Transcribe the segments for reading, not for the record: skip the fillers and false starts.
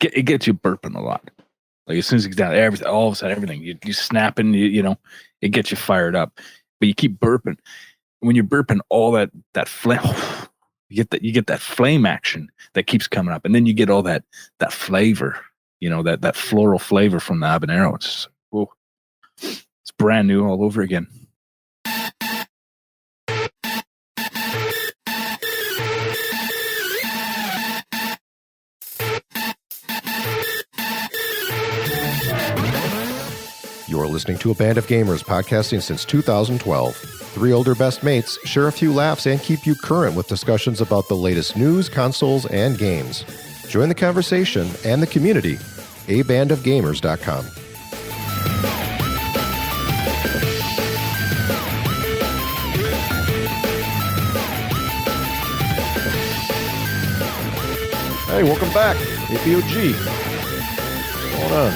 it gets you burping a lot. Like as soon as it gets down, everything, all of a sudden, everything you snapping, you know, it gets you fired up. But you keep burping. When you're burping, all that flame, you get that flame action that keeps coming up, and then you get all that flavor, you know, that floral flavor from the habanero. It's brand new all over again. You're listening to a band of gamers podcasting since 2012. Three older best mates share a few laughs and keep you current with discussions about the latest news, consoles, and games. Join the conversation and the community. abandofgamers.com. Hey, welcome back. APOG. What's going on?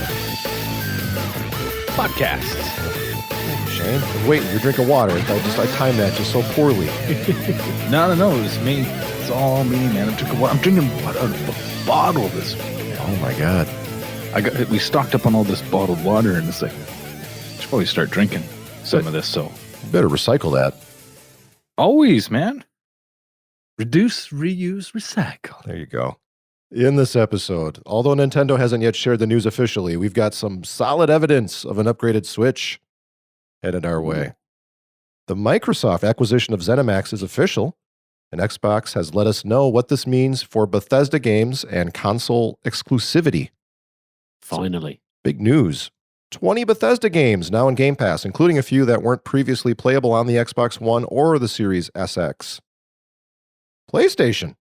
Podcasts. Shane, wait, you're drinking water. I timed that just so poorly. No, it's me. It's all me, man. I'm drinking water out of a bottle this week. Oh my god. We stocked up on all this bottled water, and it's like, I should probably start drinking some of this. So you better recycle that. Always, man. Reduce, reuse, recycle. There you go. In this episode, although Nintendo hasn't yet shared the news officially, we've got some solid evidence of an upgraded Switch headed our way. The Microsoft acquisition of Zenimax is official, and Xbox has let us know what this means for Bethesda games and console exclusivity. Finally. Big news. 20 Bethesda games now in Game Pass, including a few that weren't previously playable on the Xbox One or the Series SX. PlayStation.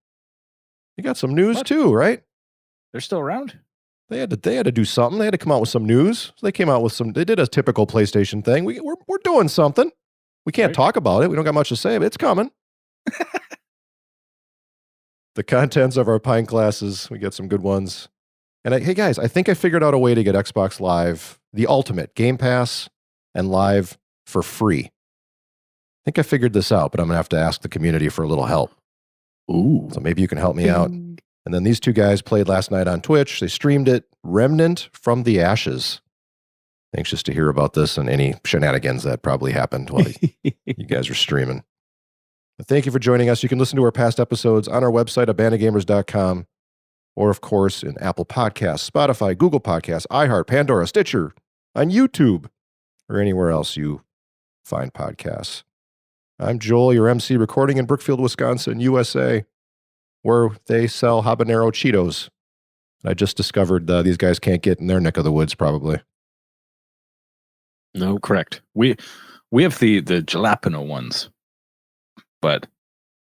You got some news too, right? They're still around? They had to do something. They had to come out with some news. So they came out with they did a typical PlayStation thing. We're doing something. We can't talk about it. We don't got much to say, but it's coming. The contents of our pint glasses, we get some good ones. And hey guys, I think I figured out a way to get Xbox Live, the ultimate Game Pass and Live for free. I think I figured this out, but I'm going to have to ask the community for a little help. Ooh. So maybe you can help me out. And then these two guys played last night on Twitch. They streamed it, Remnant from the Ashes. Anxious to hear about this and any shenanigans that probably happened while you guys were streaming. But thank you for joining us. You can listen to our past episodes on our website, abandongamers.com, or of course in Apple Podcasts, Spotify, Google Podcasts, iHeart, Pandora, Stitcher, on YouTube, or anywhere else you find podcasts. I'm Joel, your MC, recording in Brookfield, Wisconsin, USA, where they sell habanero Cheetos. I just discovered these guys can't get in their neck of the woods, probably. No, correct. We have the jalapeno ones, but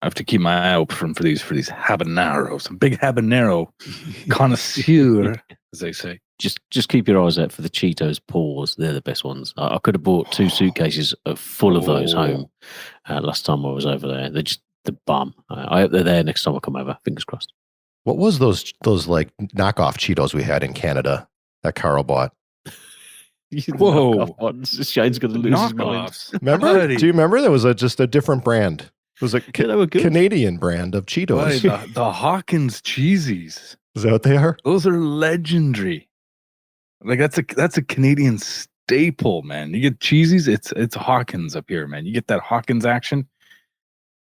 I have to keep my eye open for these habaneros. I'm a big habanero connoisseur, as they say. Just keep your eyes out for the Cheetos paws. They're the best ones. I could have bought 2 suitcases full of those home last time I was over there. They're just the bomb. I hope they're there next time I come over. Fingers crossed. What was those like knockoff Cheetos we had in Canada that Karl bought? Whoa! Shane's going to lose his mind. Remember? Buddy. Do you remember? There was just a different brand. It was a Canadian brand of Cheetos. Buddy, the Hawkins cheesies. Is that what they are? Those are legendary. Like that's a Canadian staple, man. You get cheesies, it's Hawkins up here, man. You get that Hawkins action.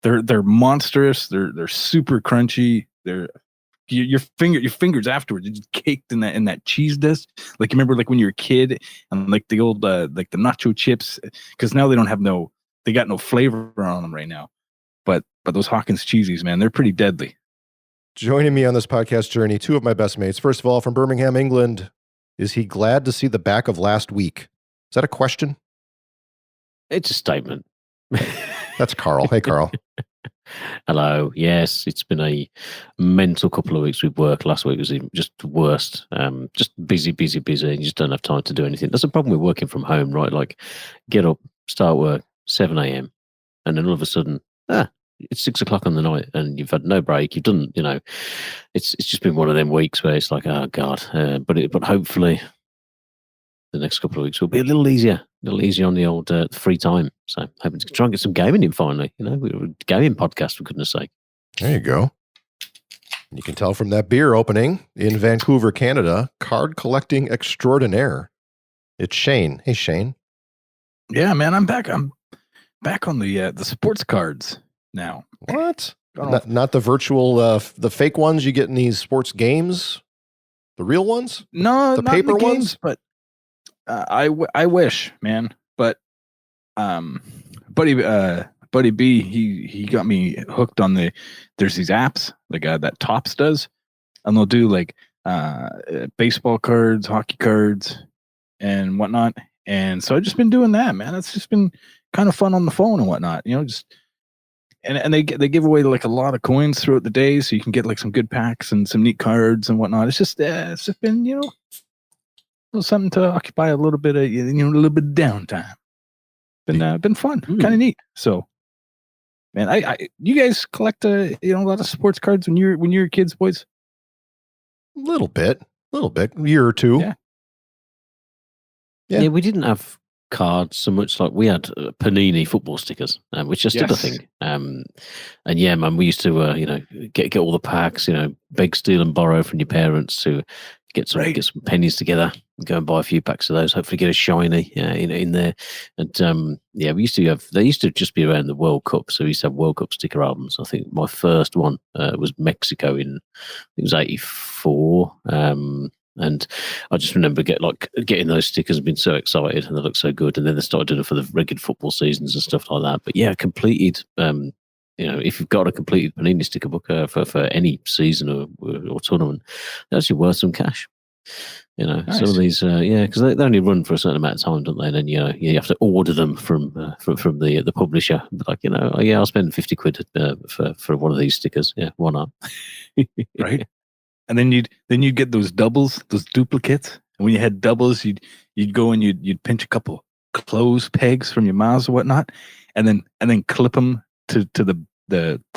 They're monstrous. They're super crunchy. Your fingers afterwards, you're just caked in that cheese dust. Like you remember, like when you were a kid, and like the old like the nacho chips, because now they got no flavor on them right now. But those Hawkins cheesies, man, they're pretty deadly. Joining me on this podcast journey, 2 of my best mates. First of all, from Birmingham, England, is he glad to see the back of last week? Is that a question? It's a statement. That's Karl. Hey, Karl. Hello. Yes, it's been a mental couple of weeks with work. Last week was just the worst. Just busy. You just don't have time to do anything. That's the problem with working from home, right? Like, get up, start work, 7 a.m., and then all of a sudden, it's 6 o'clock on the night, and you've had no break. You've done, it's just been one of them weeks where it's like, oh God. But hopefully, the next couple of weeks will be a little easier on the old free time. So hoping to try and get some gaming in finally. We're a gaming podcast, for goodness sake. There you go. And you can tell from that beer opening in Vancouver, Canada, card collecting extraordinaire. It's Shane. Hey, Shane. Yeah, man, I'm back. I'm back on the sports cards now. What? Not the virtual, the fake ones you get in these sports games? The real ones? No, the not paper in the games, ones? but I wish, man. But Buddy B, he got me hooked on there's these apps like that Tops does, and they'll do like baseball cards, hockey cards, and whatnot. And so I've just been doing that, man. It's just been kind of fun on the phone and whatnot, just. And they give away like a lot of coins throughout the day, so you can get like some good packs and some neat cards and whatnot. It's just been something to occupy a little bit of a little bit of downtime. Been fun, kind of neat. So, man, I you guys collect a lot of sports cards when you're kids, boys? A little bit, a year or two. Yeah, we didn't have cards so much. Like we had Panini football stickers, which is still a thing. And yeah, man, we used to get all the packs, beg, steal, and borrow from your parents to get some pennies together and go and buy a few packs of those. Hopefully, get a shiny in there. And we used to have. They used to just be around the World Cup, so we used to have World Cup sticker albums. I think my first one was Mexico it was '84. And I just remember getting those stickers and being so excited, and they looked so good. And then they started doing it for the regular football seasons and stuff like that. But yeah, completed. If you've got a completed Panini sticker book for any season or tournament, they're actually worth some cash. Nice. Some of these, because they only run for a certain amount of time, don't they? And then you have to order them from the publisher. Like I'll spend 50 quid for one of these stickers. Yeah, why not? Right. And then you'd get those doubles, those duplicates. And when you had doubles, you'd go and you'd pinch a couple clothes pegs from your mouths or whatnot, and then clip them to the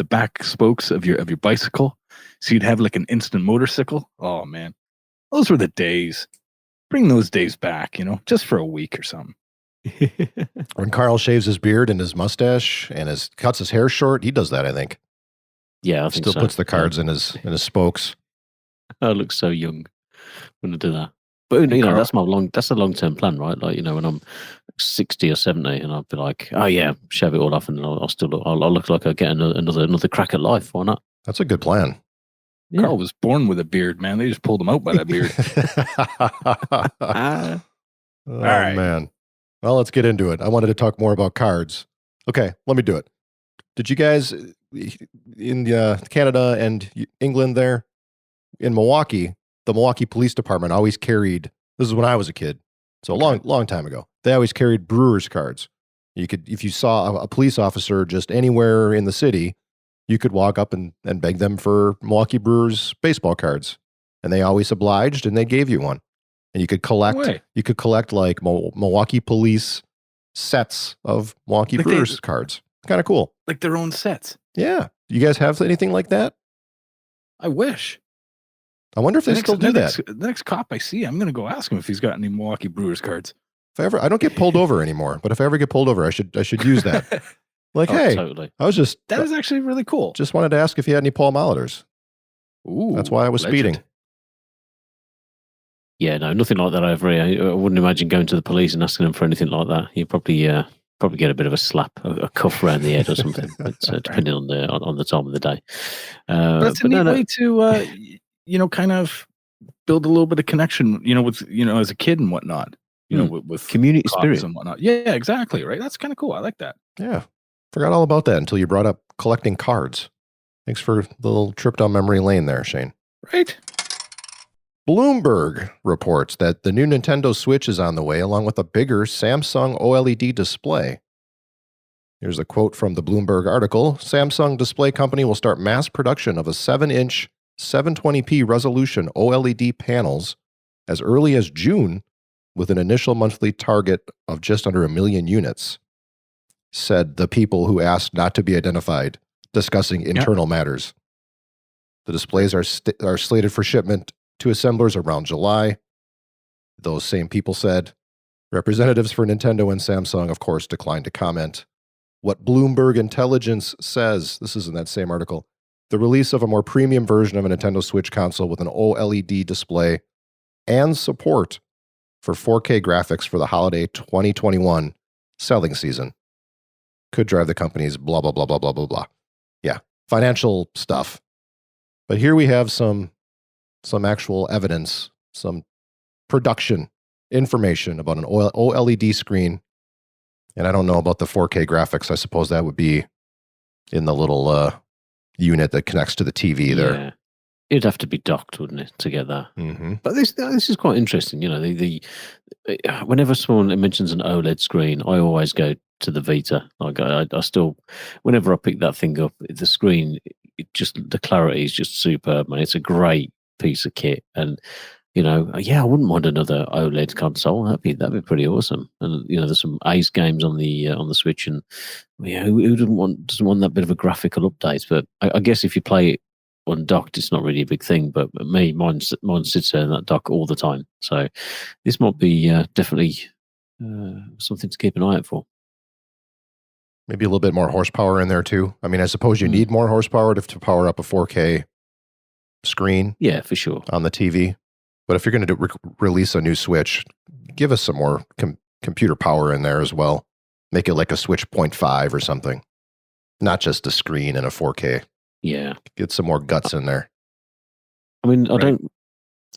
back spokes of your bicycle, so you'd have like an instant motorcycle. Oh man, those were the days. Bring those days back, just for a week or something. When Karl shaves his beard and his mustache and cuts his hair short, he does that, I think. Yeah, I think still puts the cards in his spokes. I look so young when I do that. But that's a long-term plan, right? Like, when I'm 60 or 70 and I'll be like, oh yeah, shave it all off and I'll look like I get another crack at life. Why not? That's a good plan. Yeah. Karl was born with a beard, man. They just pulled him out by that beard. All right, man. Well, let's get into it. I wanted to talk more about cards. Okay, let me do it. Did you guys in Canada and England there, in Milwaukee, the Milwaukee Police Department always carried, this is when I was a kid, so a long time ago, they always carried Brewers cards. You could, if you saw a police officer just anywhere in the city, you could walk up and beg them for Milwaukee Brewers baseball cards. And they always obliged and they gave you one. And you could collect like Milwaukee Police sets of Milwaukee Brewers cards. Kind of cool. Like their own sets. Yeah. You guys have anything like that? I wish. I wonder if they still do that. The next cop I see, I'm going to go ask him if he's got any Milwaukee Brewers cards. I don't get pulled over anymore, but if I ever get pulled over, I should use that. Like, hey, totally. That is actually really cool. Just wanted to ask if you had any Paul Molitors. Ooh, that's why I was speeding. Yeah, no, nothing like that over here. I wouldn't imagine going to the police and asking them for anything like that. You probably get a bit of a slap, a cuff around the head or something, depending on the time of the day. But it's a neat way to, kind of build a little bit of connection, with, as a kid and whatnot, with community spirit and whatnot. Yeah, exactly. Right. That's kind of cool. I like that. Yeah. Forgot all about that until you brought up collecting cards. Thanks for the little trip down memory lane there, Shane. Right. Bloomberg reports that the new Nintendo Switch is on the way, along with a bigger Samsung OLED display. Here's a quote from the Bloomberg article. Samsung Display Company will start mass production of a 7-inch 720p resolution OLED panels as early as June, with an initial monthly target of just under 1 million units, said the people who asked not to be identified, discussing internal matters. The displays are slated for shipment to assemblers around July. Those same people said. Representatives for Nintendo and Samsung, of course, declined to comment. What Bloomberg Intelligence says, this is in that same article, the release of a more premium version of a Nintendo Switch console with an OLED display and support for 4K graphics for the holiday 2021 selling season could drive the company's blah, blah, blah, blah, blah, blah, blah. Yeah, financial stuff. But here we have some actual evidence, some production information about an OLED screen. And I don't know about the 4K graphics. I suppose that would be in the little unit that connects to the TV there. It'd have to be docked, wouldn't it, to get that? Mm-hmm. But this is quite interesting. You know, whenever someone mentions an OLED screen, I always go to the Vita. Like I still, whenever I pick that thing up, the screen, the clarity is just superb, man. It's a great piece of kit, and I wouldn't mind another OLED console. That'd be pretty awesome. And there's some ace games on the Switch, and who doesn't want that bit of a graphical update? But I guess if you play it undocked, it's not really a big thing. But mine sits there in that dock all the time. So this might be definitely something to keep an eye out for. Maybe a little bit more horsepower in there too. I mean, I suppose you need more horsepower to power up a 4K screen. Yeah, for sure. On the TV. But if you're going to release a new Switch, give us some more computer power in there as well. Make it like a Switch 0.5 or something. Not just a screen and a 4K. Yeah. Get some more guts in there. I mean, I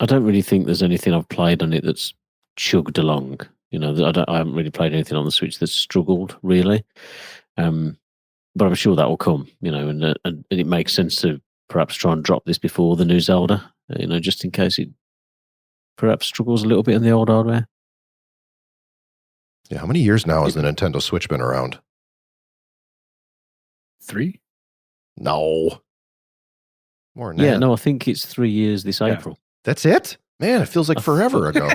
don't really think there's anything I've played on it that's chugged along. I haven't really played anything on the Switch that's struggled, really. But I'm sure that will come, and it makes sense to perhaps try and drop this before the new Zelda, just in case it perhaps struggles a little bit in the old hardware. Yeah, how many years now has the Nintendo Switch been around? 3? No. More than that. No, I think it's 3 years this April. That's it? Man, it feels like forever ago.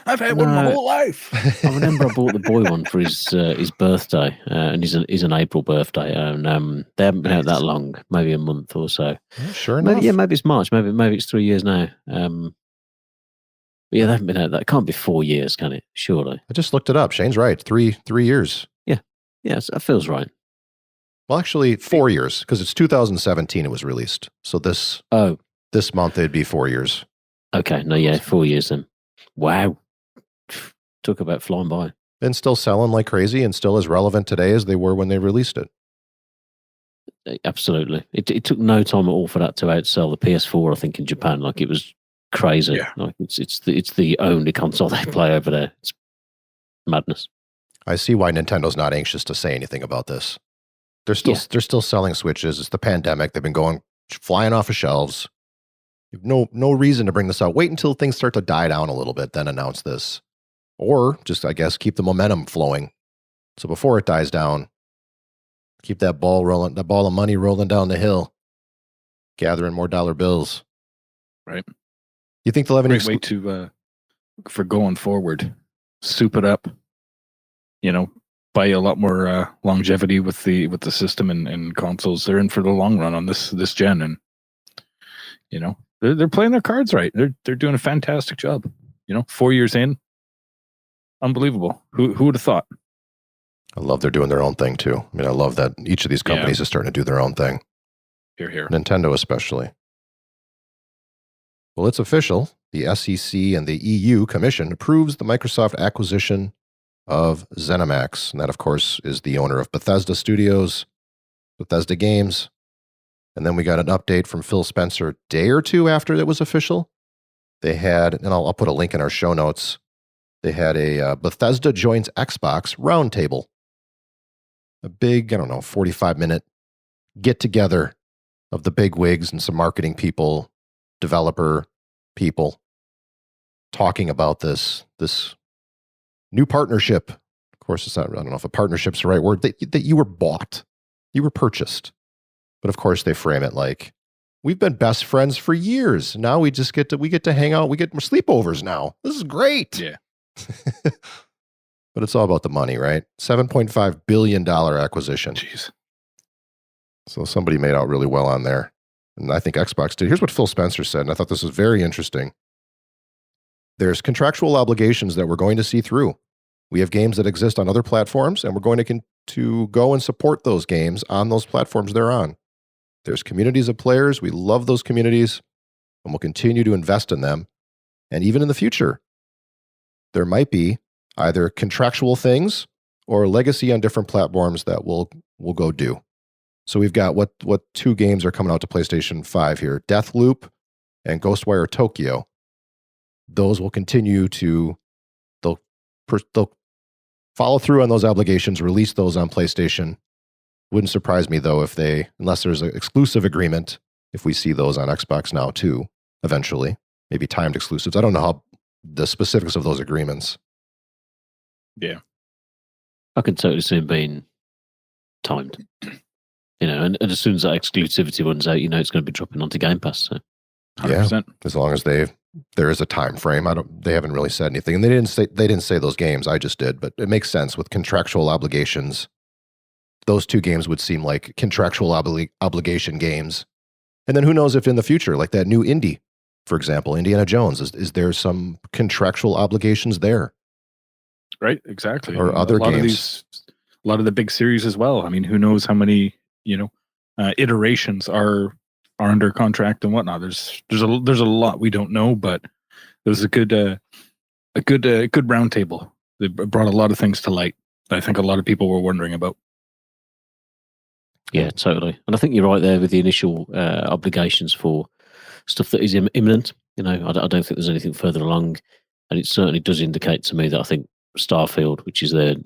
I've had one my whole life. I remember I bought the boy one for his birthday, and he's an April birthday, and they haven't been out that long, maybe a month or so. Yeah, sure enough. Maybe it's March, maybe it's 3 years now. But yeah, they haven't been out that. It can't be 4 years, can it? Surely. I just looked it up. Shane's right. 3 years. Yeah, that feels right. Well, actually, 4 years, because it's 2017 it was released. So this month it'd be 4 years. Okay, 4 years then. Wow. Talk about flying by. And still selling like crazy and still as relevant today as they were when they released it. Absolutely. It took no time at all for that to outsell the PS4, I think, in Japan. Like, it was crazy. Yeah. Like, it's the only console they play over there. It's madness. I see why Nintendo's not anxious to say anything about this. They're still selling Switches. It's the pandemic. They've been flying off of shelves. No reason to bring this out. Wait until things start to die down a little bit, then announce this. Or just, I guess, keep the momentum flowing. So before it dies down, keep that ball of money rolling down the hill, gathering more dollar bills. Right. You think they'll have any great way to for going forward? Soup it up. Buy a lot more longevity with the system and consoles. They're in for the long run on this gen, and they're playing their cards right. They're doing a fantastic job. 4 years in, unbelievable. Who would have thought? I love they're doing their own thing too. I mean, I love that each of these companies is starting to do their own thing. Here. Nintendo especially. Well, it's official. The SEC and the EU Commission approves the Microsoft acquisition of Zenimax. And that, of course, is the owner of Bethesda Studios, Bethesda Games. And then we got an update from Phil Spencer a day or two after it was official. They had, and I'll put a link in our show notes, they had a Bethesda Joins XBOX Roundtable. A big, 45-minute get-together of the big wigs and some marketing people, developer people, talking about this new partnership. Of course, I don't know if a partnership's the right word, that you were bought. You were purchased. But of course, they frame it like, we've been best friends for years. Now we get to hang out. We get more sleepovers now. This is great. Yeah. But it's all about the money, right? $7.5 billion acquisition. Jeez. So somebody made out really well on there. And I think Xbox did. Here's what Phil Spencer said, and I thought this was very interesting. There's contractual obligations that we're going to see through. We have games that exist on other platforms, and we're going to go and support those games on those platforms they're on. There's communities of players. We love those communities, and we'll continue to invest in them. And even in the future, there might be either contractual things or legacy on different platforms that we'll go do. So we've got what 2 games are coming out to PlayStation 5 here, Deathloop and Ghostwire Tokyo. Those will continue to, they'll follow through on those obligations, release those on PlayStation. Wouldn't surprise me though if unless there's an exclusive agreement, if we see those on Xbox now too, eventually. Maybe timed exclusives. I don't know how the specifics of those agreements. Yeah. I can totally see them being timed. And as soon as that exclusivity runs out, it's going to be dropping onto Game Pass. So. 100%. Yeah, as long as there is a time frame. They haven't really said anything, and they didn't say those games. I just did, but it makes sense with contractual obligations. Those 2 games would seem like contractual obligation games. And then who knows if in the future, like that new indie, for example, Indiana Jones, is there some contractual obligations there? Right, exactly. Or other games. A lot of the big series as well. I mean, who knows how many iterations are under contract and whatnot. There's a lot we don't know, but it was a good roundtable. They brought a lot of things to light that I think a lot of people were wondering about. Yeah, totally. And I think you're right there with the initial obligations for stuff that is imminent. I don't think there's anything further along, and it certainly does indicate to me that I think Starfield, which is the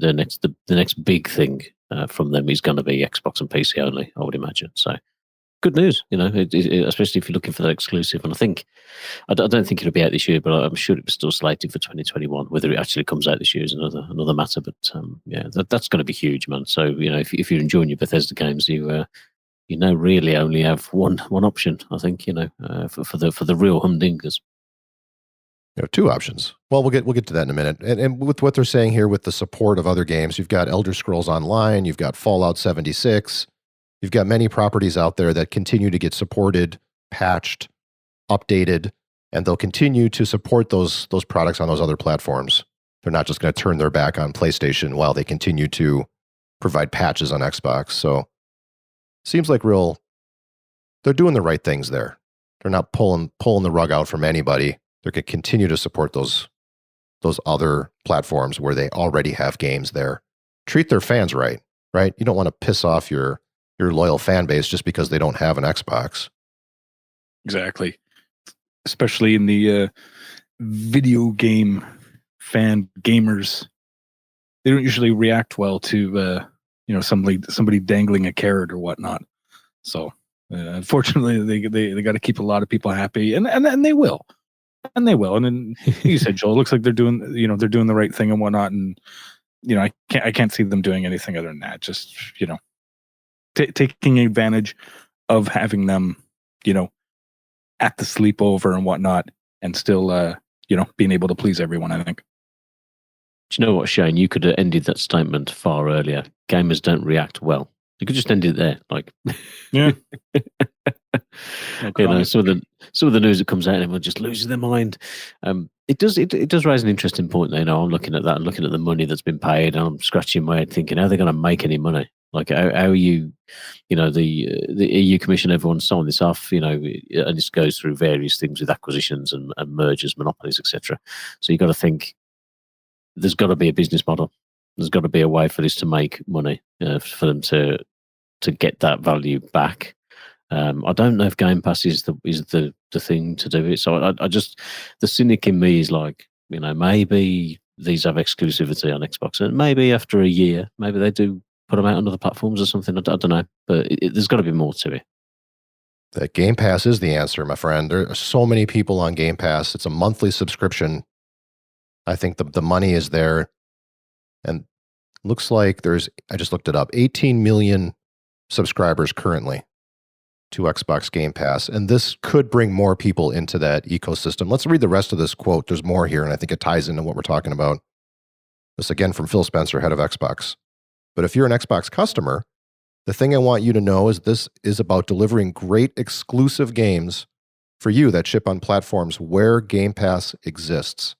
next big thing from them, is going to be Xbox and PC only, I would imagine. So good news, especially if you're looking for that exclusive. And I don't think it'll be out this year, but I'm sure it's still slated for 2021. Whether it actually comes out this year is another matter. But that's going to be huge, man. So if you're enjoying your Bethesda games, you really only have one option. I think for the real humdingers. 2 options. Well, we'll get to that in a minute. And with what they're saying here, with the support of other games, you've got Elder Scrolls Online, you've got Fallout 76. You've got many properties out there that continue to get supported, patched, updated, and they'll continue to support those products on those other platforms. They're not just going to turn their back on PlayStation while they continue to provide patches on Xbox. So seems like they're doing the right things there. They're not pulling the rug out from anybody. They're going to continue to support those other platforms where they already have games there. Treat their fans right? You don't want to piss off your loyal fan base just because they don't have an Xbox. Exactly. Especially in the video game gamers. They don't usually react well to somebody dangling a carrot or whatnot. So unfortunately they got to keep a lot of people happy, and they will. And they will. And then you said, Joel, it looks like they're doing the right thing and whatnot, and I can't see them doing anything other than that. Just taking advantage of having them, at the sleepover and whatnot, and still, being able to please everyone, I think. Do you know what, Shane? You could have ended that statement far earlier. Gamers don't react well. You could just end it there. Yeah. Some of the news that comes out, and everyone just loses their mind. It does raise an interesting point. I'm looking at that and looking at the money that's been paid, and I'm scratching my head thinking, how are they going to make any money? How are you, the EU Commission, everyone signed this off, and this goes through various things with acquisitions and mergers, monopolies, etc. So you've got to think there's got to be a business model. There's got to be a way for this to make money, for them to get that value back. I don't know if Game Pass is the thing to do it. So I just, the cynic in me is maybe these have exclusivity on Xbox, and maybe after a year, maybe they do put them out on other platforms or something. I don't know, but there's got to be more to it. That Game Pass is the answer, my friend. There are so many people on Game Pass. It's a monthly subscription. I think the money is there, and looks like I just looked it up, 18 million subscribers currently to Xbox Game Pass, and this could bring more people into that ecosystem. Let's read the rest of this quote. There's more here, and I think it ties into what we're talking about. This again from Phil Spencer, head of Xbox. But if you're an Xbox customer, the thing I want you to know is this is about delivering great exclusive games for you that ship on platforms where Game Pass exists.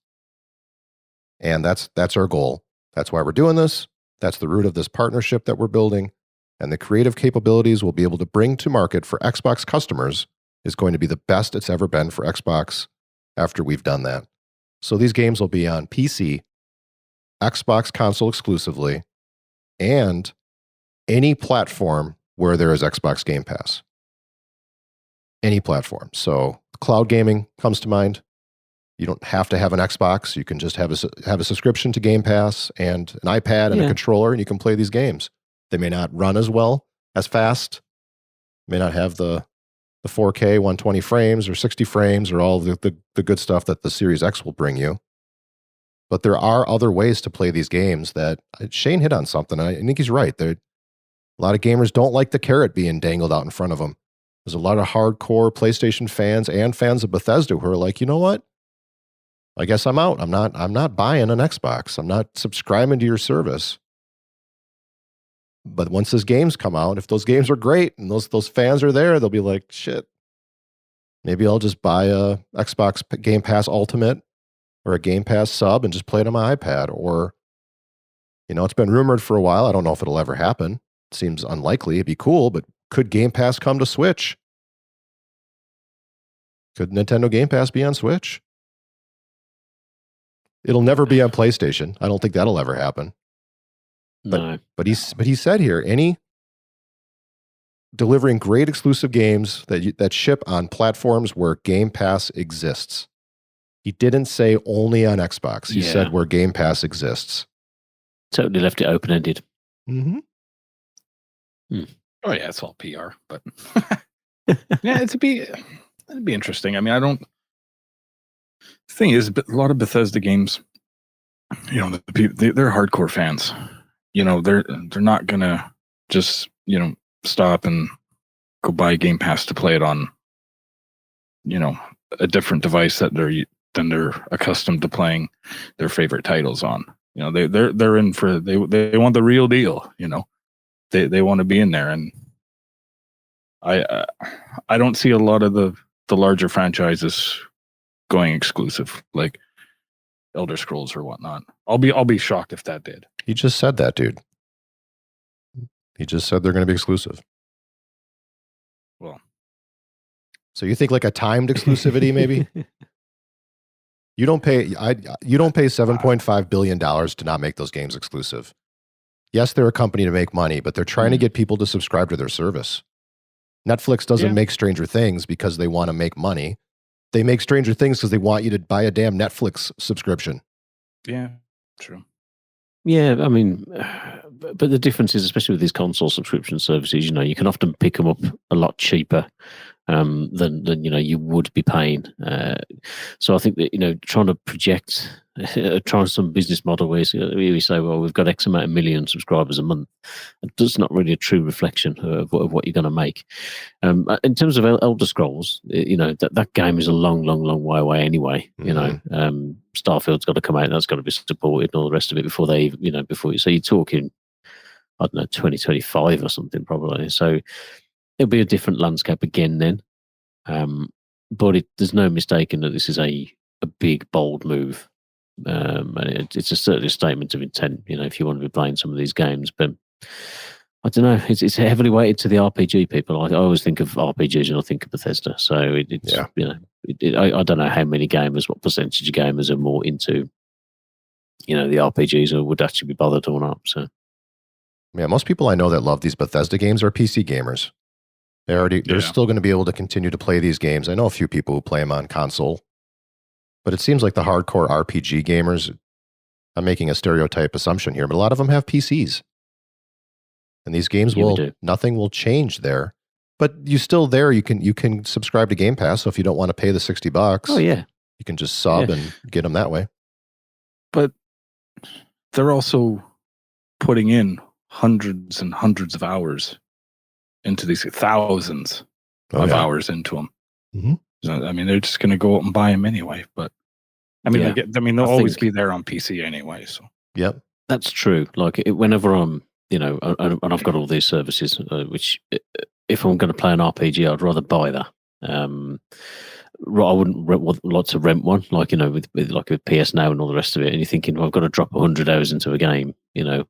And that's our goal. That's why we're doing this. That's the root of this partnership that we're building. and the creative capabilities we'll be able to bring to market for Xbox customers is going to be the best it's ever been for Xbox after we've done that. So these games will be on PC, Xbox console exclusively, and any platform where there is Xbox Game Pass. Any platform. So cloud gaming comes to mind. You don't have to have an Xbox. You can just have a subscription to Game Pass and an iPad and a controller, and you can play these games. They may not run as well, as fast. May not have the 4K 120 frames or 60 frames or all the good stuff that the Series X will bring you. But there are other ways to play these games that Shane hit on something. I think he's right. A lot of gamers don't like the carrot being dangled out in front of them. There's a lot of hardcore PlayStation fans and fans of Bethesda who are like, you know what? I guess I'm out. I'm not buying an Xbox. I'm not subscribing to your service. But once those games come out, if those games are great and those fans are there, they'll be like, shit, maybe I'll just buy a Xbox Game Pass Ultimate or a Game Pass sub and just play it on my iPad. Or, it's been rumored for a while. I don't know if it'll ever happen. It seems unlikely. It'd be cool, but could Game Pass come to Switch? Could Nintendo Game Pass be on Switch? It'll never be on PlayStation. I don't think that'll ever happen. No. But he said here, any delivering great exclusive games that ship on platforms where Game Pass exists. He didn't say only on Xbox. He said where Game Pass exists. Totally left it open-ended. Mm-hmm. Oh yeah, it's all PR, but yeah, it'd be interesting. I mean, the thing is, a lot of Bethesda games, they're hardcore fans. They're not gonna just stop and go buy Game Pass to play it on a different device than they're accustomed to playing their favorite titles on. They're in for they want the real deal. They want to be in there, and I don't see a lot of the larger franchises going exclusive like Elder Scrolls or whatnot. I'll be shocked if that did. He just said that, dude. He just said they're going to be exclusive. Well, so you think like a timed exclusivity, maybe? You don't pay $7.5 billion to not make those games exclusive. Yes, they're a company to make money, but they're trying to get people to subscribe to their service. Netflix doesn't make Stranger Things because they want to make money. They make Stranger Things because they want you to buy a damn Netflix subscription. Yeah, true. Yeah, I mean, but the difference is, especially with these console subscription services, you can often pick them up a lot cheaper than you would be paying. So I think that trying to project, trying some business model where we say, well, we've got X amount of million subscribers a month, that's not really a true reflection of what you're going to make. In terms of Elder Scrolls, that game is a long way away anyway. Mm-hmm. Starfield's got to come out, and that's got to be supported, and all the rest of it before they, so you're talking, I don't know, 2025 or something probably. So it'll be a different landscape again then. But there's no mistaking that this is a big, bold move. And it's certainly a statement of intent, if you want to be playing some of these games. But I don't know, it's heavily weighted to the RPG people. I always think of RPGs and I think of Bethesda. So I don't know how many gamers, what percentage of gamers are more into, the RPGs or would actually be bothered or not. So, yeah, most people I know that love these Bethesda games are PC gamers. They're still going to be able to continue to play these games. I know a few people who play them on console, but it seems like the hardcore RPG gamers, I'm making a stereotype assumption here, but a lot of them have PCs. And these games nothing will change there. But you still there, you can subscribe to Game Pass, so if you don't want to pay the $60, oh yeah, you can just sub and get them that way. But they're also putting in hundreds and hundreds of hours into these, thousands of hours into them. Mm-hmm. So, I mean, they're just going to go out and buy them anyway. But I mean, they'll always be there on PC anyway. So yep, that's true. Like whenever I'm, and I've got all these services, which if I'm going to play an RPG, I'd rather buy that. I wouldn't like to rent one, like, with like a PS Now and all the rest of it. And you're thinking, well, I've got to drop 100 hours into a game.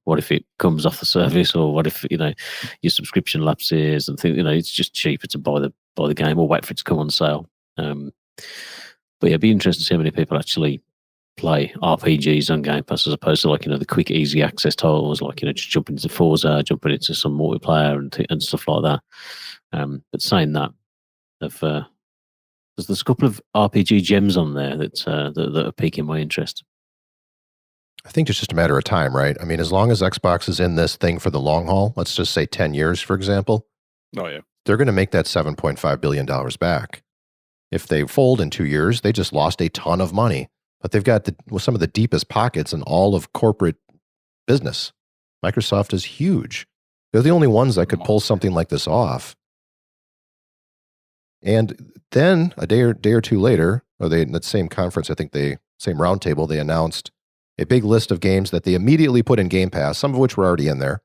What if it comes off the service, or what if your subscription lapses and things? It's just cheaper to buy the game or wait for it to come on sale. But yeah, it'd be interesting to see how many people actually play RPGs on Game Pass as opposed to the quick, easy access titles, like just jumping into Forza, jumping into some multiplayer and stuff like that. But saying that, there's a couple of RPG gems on there that are piquing my interest. I think it's just a matter of time, right? I mean, as long as Xbox is in this thing for the long haul, let's just say 10 years, for example. Oh, yeah. They're going to make that $7.5 billion back. If they fold in 2 years, they just lost a ton of money. But they've got some of the deepest pockets in all of corporate business. Microsoft is huge. They're the only ones that could pull something like this off. And then a day or two later, or in that same conference, I think same roundtable, they announced a big list of games that they immediately put in Game Pass, some of which were already in there.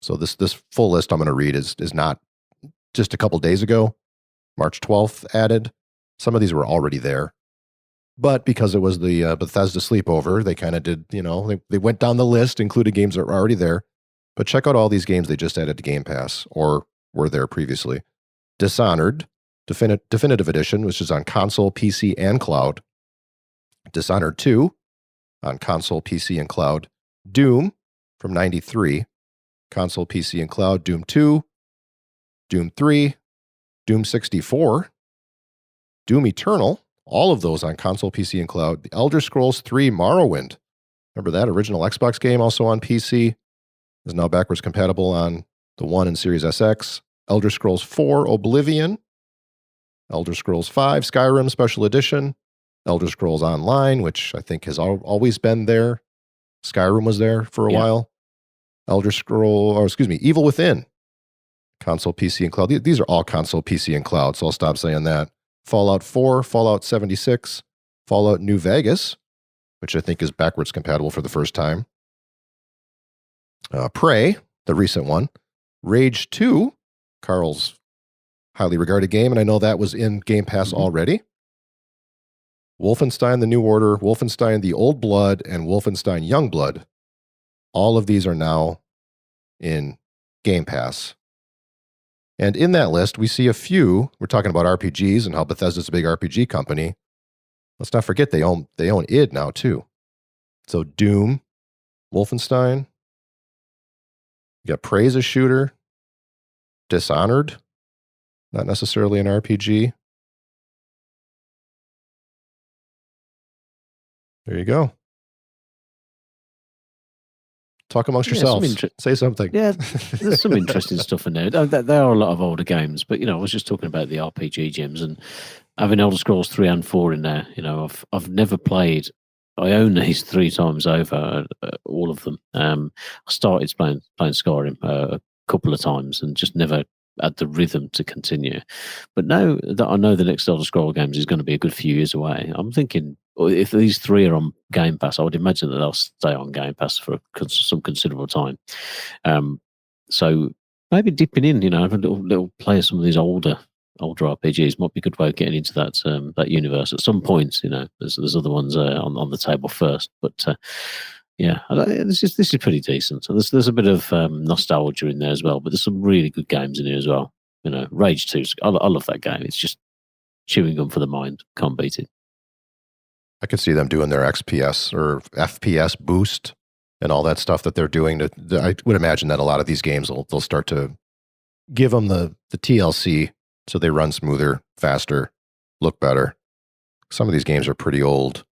So this full list I'm going to read is not just a couple days ago. March 12th added. Some of these were already there. But because it was the Bethesda Sleepover, they kind of did, they went down the list, included games that were already there. But check out all these games they just added to Game Pass or were there previously. Dishonored, Definitive Edition, which is on console, PC, and cloud. Dishonored 2 on console, PC, and cloud. Doom from 93, console, PC, and cloud. Doom 2, Doom 3, Doom 64, Doom Eternal, all of those on console, PC, and cloud. The Elder Scrolls 3 Morrowind. Remember that original Xbox game, also on PC, is now backwards compatible on the One and Series SX. Elder Scrolls 4 Oblivion. Elder Scrolls 5 Skyrim Special Edition. Elder Scrolls Online, which I think has always been there. Skyrim was there for a while. Evil Within. Console, PC, and cloud. These are all console, PC, and cloud, so I'll stop saying that. Fallout 4, Fallout 76, Fallout New Vegas, which I think is backwards compatible for the first time. Prey, the recent one. Rage 2, Karl's highly regarded game, and I know that was in Game Pass already. Wolfenstein: The New Order, Wolfenstein: The Old Blood, and Wolfenstein: Youngblood. All of these are now in Game Pass. And in that list, we see a few. We're talking about RPGs and how Bethesda's a big RPG company. Let's not forget they own id now too. So Doom, Wolfenstein. You got Prey as a shooter. Dishonored, not necessarily an RPG. There you go. Talk amongst yourselves. Say something. Yeah, there's some interesting stuff in there. There are a lot of older games, but I was just talking about the RPG gems and having Elder Scrolls 3 and 4 in there. I've never played. I own these 3 times over, all of them. I started playing Skyrim a couple of times and just never had the rhythm to continue. But now that I know the next Elder Scroll games is going to be a good few years away, I'm thinking, if these 3 are on Game Pass, I would imagine that they'll stay on Game Pass for some considerable time. So maybe dipping in, have a little play of some of these older RPGs might be a good way of getting into that universe. At some point, there's other ones on the table first, but yeah, this is pretty decent. So there's a bit of nostalgia in there as well, but there's some really good games in here as well. Rage 2, I love that game. It's just chewing gum for the mind. Can't beat it. I could see them doing their XPS or FPS boost and all that stuff that they're doing. I would imagine that a lot of these games they'll start to give them the TLC so they run smoother, faster, look better. Some of these games are pretty old.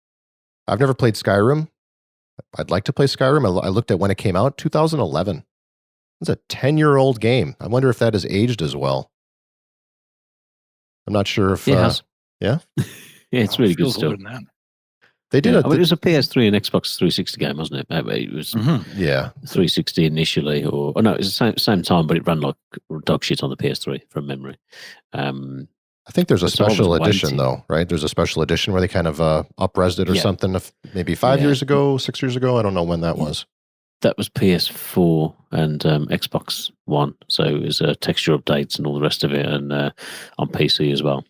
I've never played Skyrim. I'd like to play Skyrim. I looked at when it came out, 2011. It's a 10-year-old game. I wonder if that has aged as well. I'm not sure if... It has. Yeah? Yeah, it's really good stuff. They did it was a PS3 and Xbox 360 game, wasn't it? It was 360 initially, it was the same time, but it ran like dog shit on the PS3 from memory. I think there's a special edition though, right? There's a special edition where they kind of up-resed it or something. Maybe 5 years ago, 6 years ago. I don't know when that was. That was PS4 and Xbox One. So it was texture updates and all the rest of it, and on PC as well.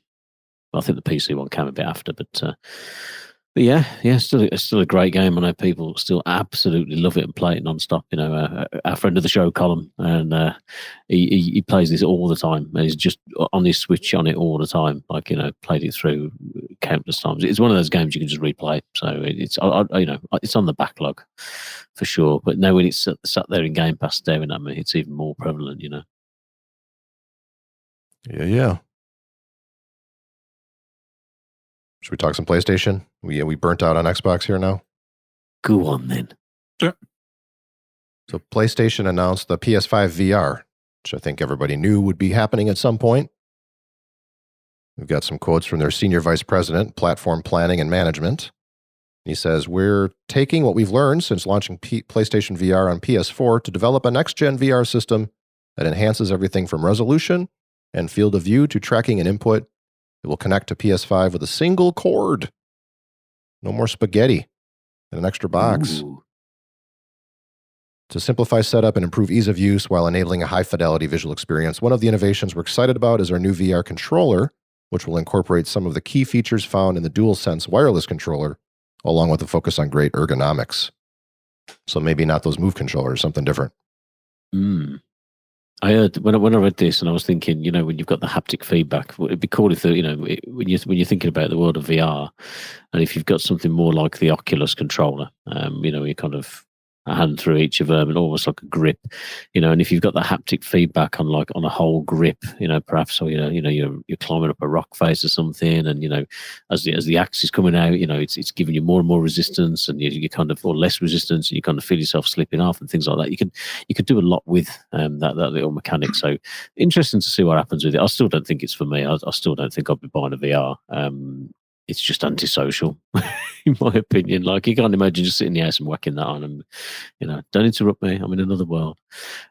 I think the PC one came a bit after, but yeah, still a great game. I know people still absolutely love it and play it non-stop. You know, our friend of the show, Colin, and he plays this all the time, and he's just on his Switch on it all the time. Like, you know, played it through countless times. It's one of those games you can just replay. So it's you know, it's on the backlog for sure. But now when it's sat there in Game Pass staring at me, it's even more prevalent. You know. Yeah. Should we talk some PlayStation? We burnt out on Xbox here now. Go on then. Sure. So PlayStation announced the PS5 VR, which I think everybody knew would be happening at some point. We've got some quotes from their senior vice president, platform planning and management. He says, "We're taking what we've learned since launching PlayStation VR on PS4 to develop a next-gen VR system that enhances everything from resolution and field of view to tracking and input. It will connect to PS5 with a single cord. No more spaghetti and an extra box. Ooh. To simplify setup and improve ease of use while enabling a high-fidelity visual experience, one of the innovations we're excited about is our new VR controller, which will incorporate some of the key features found in the DualSense wireless controller, along with a focus on great ergonomics." So maybe not those Move controllers, something different. I heard when I read this, and I was thinking, you know, when you've got the haptic feedback, it'd be cool if, you know, when you're thinking about the world of VR, and if you've got something more like the Oculus controller, you know, you kind of a hand through each of them and almost like a grip, you know, and if you've got the haptic feedback on a whole grip, you know, perhaps, or you know you're climbing up a rock face or something, and you know, as the axe is coming out, you know, it's giving you more and more resistance, and you kind of, or less resistance, and you kind of feel yourself slipping off and things like that. You could do a lot with that little mechanic. So interesting to see what happens with it. I still don't think it's for me. I still don't think I'll be buying a VR. It's just antisocial, in my opinion. Like, you can't imagine just sitting in the house and whacking that on, and you know, don't interrupt me, I'm in another world.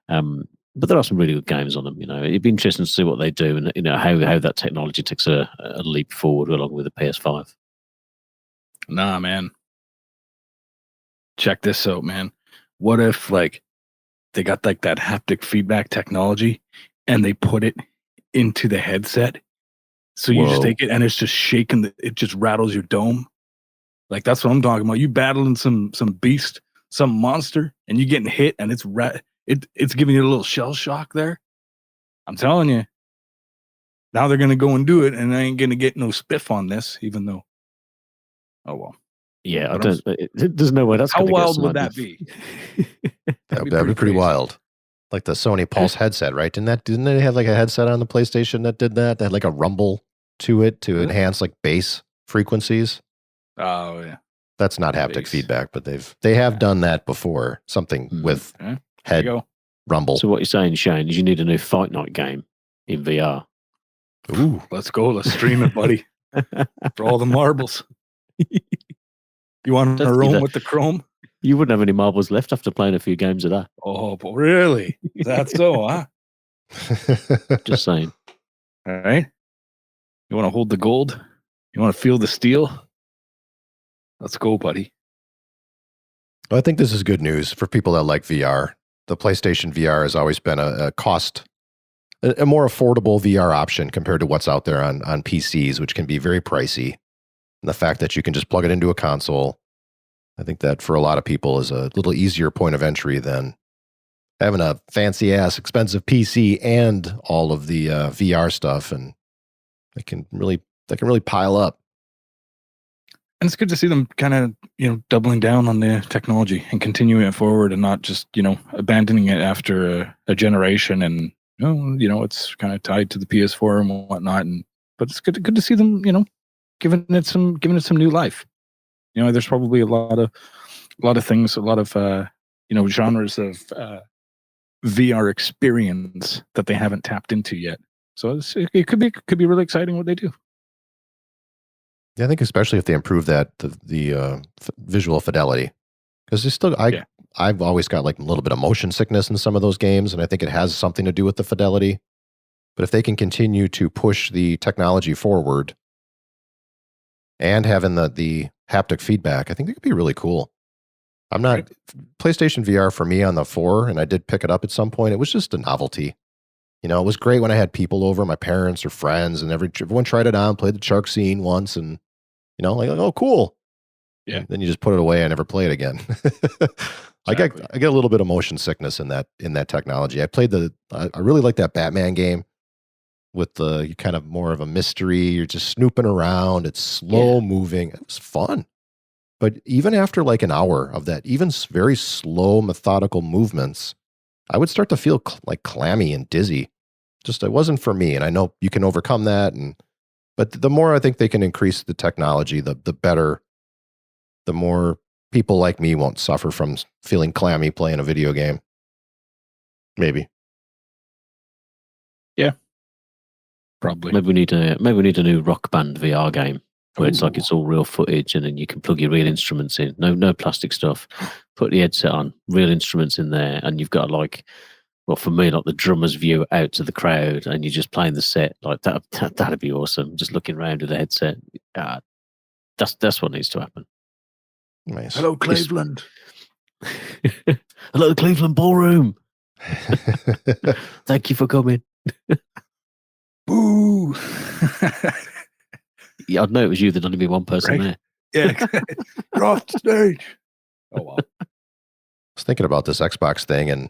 But there are some really good games on them. You know, it'd be interesting to see what they do, and you know how that technology takes a leap forward along with the PS5. Nah, man. Check this out, man. What if like they got like that haptic feedback technology and they put it into the headset? So you just take it and it's just shaking, it just rattles your dome. Like, that's what I'm talking about. You battling some beast, some monster, and you getting hit, and it's giving you a little shell shock there. I'm telling you. Now they're gonna go and do it, and I ain't gonna get no spiff on this, even though. Oh well. Yeah, there's no way that's. How wild would that be? That'd be pretty wild. Like the Sony Pulse headset, right? Didn't they have like a headset on the PlayStation that did that? They had like a rumble to it to enhance like bass frequencies. Oh yeah. That's not haptic feedback, but they have done that before. Something with head rumble. So what you're saying, Shane, is you need a new Fight Night game in VR. Ooh, let's go. Let's stream it, buddy. For all the marbles. You want to roam with the Chrome? You wouldn't have any marbles left after playing a few games of that. Oh, but really? That's so, huh? Just saying. All right. You want to hold the gold? You want to feel the steel? Let's go, buddy. Well, I think this is good news for people that like VR. The PlayStation VR has always been a more affordable VR option compared to what's out there on PCs, which can be very pricey. And the fact that you can just plug it into a console, I think that for a lot of people is a little easier point of entry than having a fancy ass expensive PC and all of the VR stuff, and they can really pile up. And it's good to see them kind of, you know, doubling down on the technology and continuing it forward, and not just, you know, abandoning it after a generation. And you know, it's kind of tied to the PS4 and whatnot. But it's good to see them, you know, giving it some new life. You know, there's probably a lot of things, a lot of you know, genres of VR experience that they haven't tapped into yet. So it could be really exciting what they do. Yeah, I think especially if they improve the visual fidelity, because I've always got like a little bit of motion sickness in some of those games, and I think it has something to do with the fidelity. But if they can continue to push the technology forward and having the haptic feedback, I think it could be really cool. PlayStation VR for me on the 4, and I did pick it up at some point. It was just a novelty. You know, it was great when I had people over, my parents or friends, and everyone tried it on, played the shark scene once, and you know, like, oh, cool. Yeah. And then you just put it away and never play it again. I get a little bit of motion sickness in that technology. I really like that Batman game with the kind of more of a mystery. You're just snooping around. It's slow moving. It was fun. But even after like an hour of that, even very slow, methodical movements, I would start to feel like clammy and dizzy. Just it wasn't for me. And I know you can overcome that. But the more I think they can increase the technology, the better, the more people like me won't suffer from feeling clammy playing a video game. Maybe. Yeah. Probably. Maybe we need a new Rock Band VR game where it's like it's all real footage, and then you can plug your real instruments in. No plastic stuff. Put the headset on, real instruments in there, and you've got like, well, for me, like the drummer's view out to the crowd, and you're just playing the set. Like that'd be awesome. Just looking around with a headset. That's what needs to happen. Nice. Hello, Cleveland. Hello, Cleveland Ballroom. Thank you for coming. Boo. Yeah, I'd know it was you. There'd only be one person there. Yeah, you're off the stage. Oh, wow. I was thinking about this Xbox thing and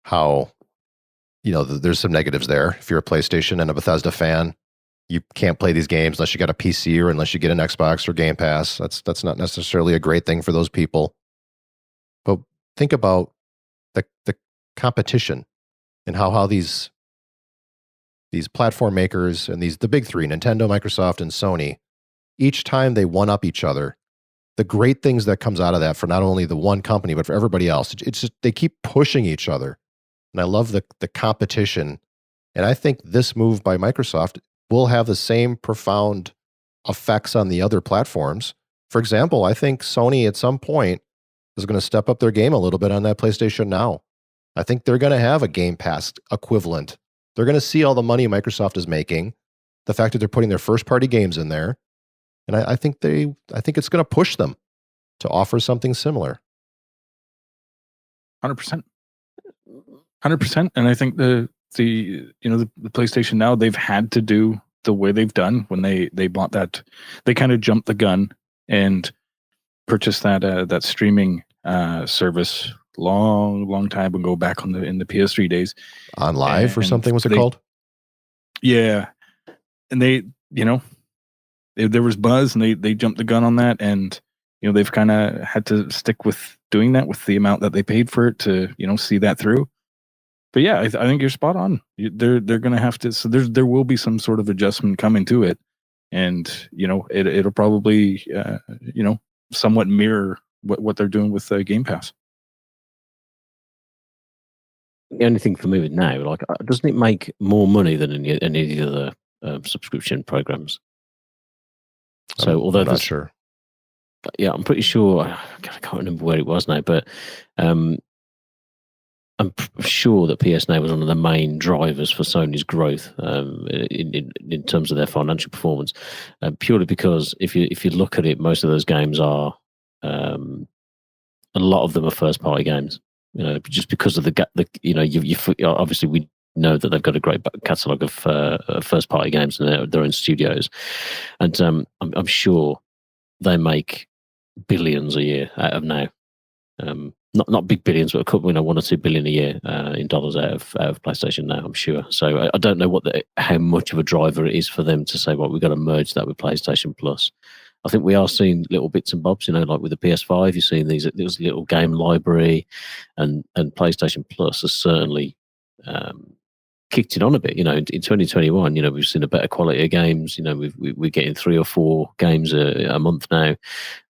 how, you know, there's some negatives there. If you're a PlayStation and a Bethesda fan, you can't play these games unless you got a PC or unless you get an Xbox or Game Pass. That's not necessarily a great thing for those people. But think about the competition and how these platform makers and the big three, Nintendo, Microsoft, and Sony, each time they one up each other, the great things that comes out of that for not only the one company but for everybody else, it's just they keep pushing each other. And I love the competition. And I think this move by Microsoft will have the same profound effects on the other platforms. For example, I think Sony at some point is going to step up their game a little bit on that PlayStation Now. I think they're going to have a Game Pass equivalent. They're going to see all the money Microsoft is making, the fact that they're putting their first-party games in there, and I think it's going to push them to offer something similar. 100%. 100%. And I think the PlayStation Now, they've had to do the way they've done when they bought that. They kind of jumped the gun and purchased that streaming service long time ago, back in the PS3 days. On Live or something was it called? Yeah. And they, there was buzz and they jumped the gun on that, and they've kind of had to stick with doing that with the amount that they paid for it to see that through. But yeah, I think you're spot on. They're going to have to. So there will be some sort of adjustment coming to it, and it'll probably somewhat mirror what they're doing with Game Pass. The only thing for me with Now, like, doesn't it make more money than any of the other subscription programs? So although I'm not sure. Yeah, I'm pretty sure. I can't remember where it was now, but I'm sure that PS Now was one of the main drivers for Sony's growth in terms of their financial performance. Purely because if you look at it, most of those games are a lot of them are first party games. Just because of obviously we know that they've got a great catalogue of first party games in their own studios, and I'm sure they make billions a year out of Now. Not big billions, but a couple, $1 or $2 billion a year in dollars out of PlayStation Now, I'm sure. So I don't know how much of a driver it is for them to say, well, we've got to merge that with PlayStation Plus. I think we are seeing little bits and bobs, like with the PS5, you're seeing these little game library, and PlayStation Plus has certainly kicked it on a bit. In 2021, we've seen a better quality of games. We're getting 3 or 4 games a month now,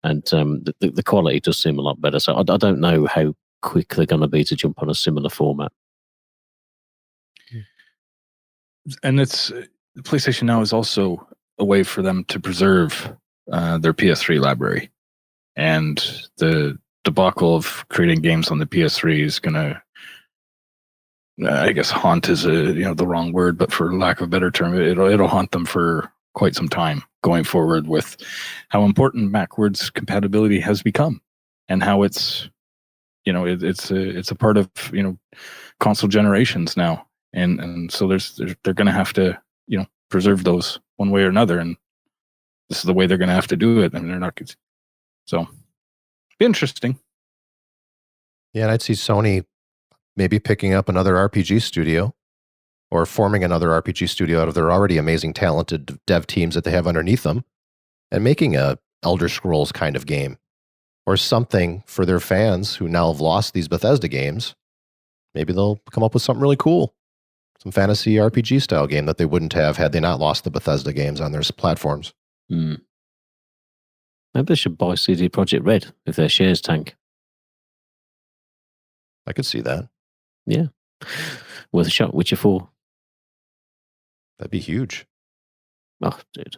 and the quality does seem a lot better. So I don't know how quick they're going to be to jump on a similar format. And it's PlayStation Now is also a way for them to preserve their PS3 library, and the debacle of creating games on the PS3 is going to, I guess, haunt is the wrong word, but for lack of a better term, it'll haunt them for quite some time going forward, with how important backwards compatibility has become, and how it's it's a part of console generations now. and so they're going to have to preserve those one way or another, and this is the way they're going to have to do it. I mean, they're not so interesting. Yeah, and I'd see Sony maybe picking up another RPG studio or forming another RPG studio out of their already amazing, talented dev teams that they have underneath them and making a Elder Scrolls kind of game or something for their fans who now have lost these Bethesda games. Maybe they'll come up with something really cool, some fantasy RPG style game that they wouldn't have had they not lost the Bethesda games on their platforms. Maybe they should buy CD Projekt Red if their shares tank. I could see that. Yeah. Worth a shot. Witcher 4. That'd be huge. Oh, dude.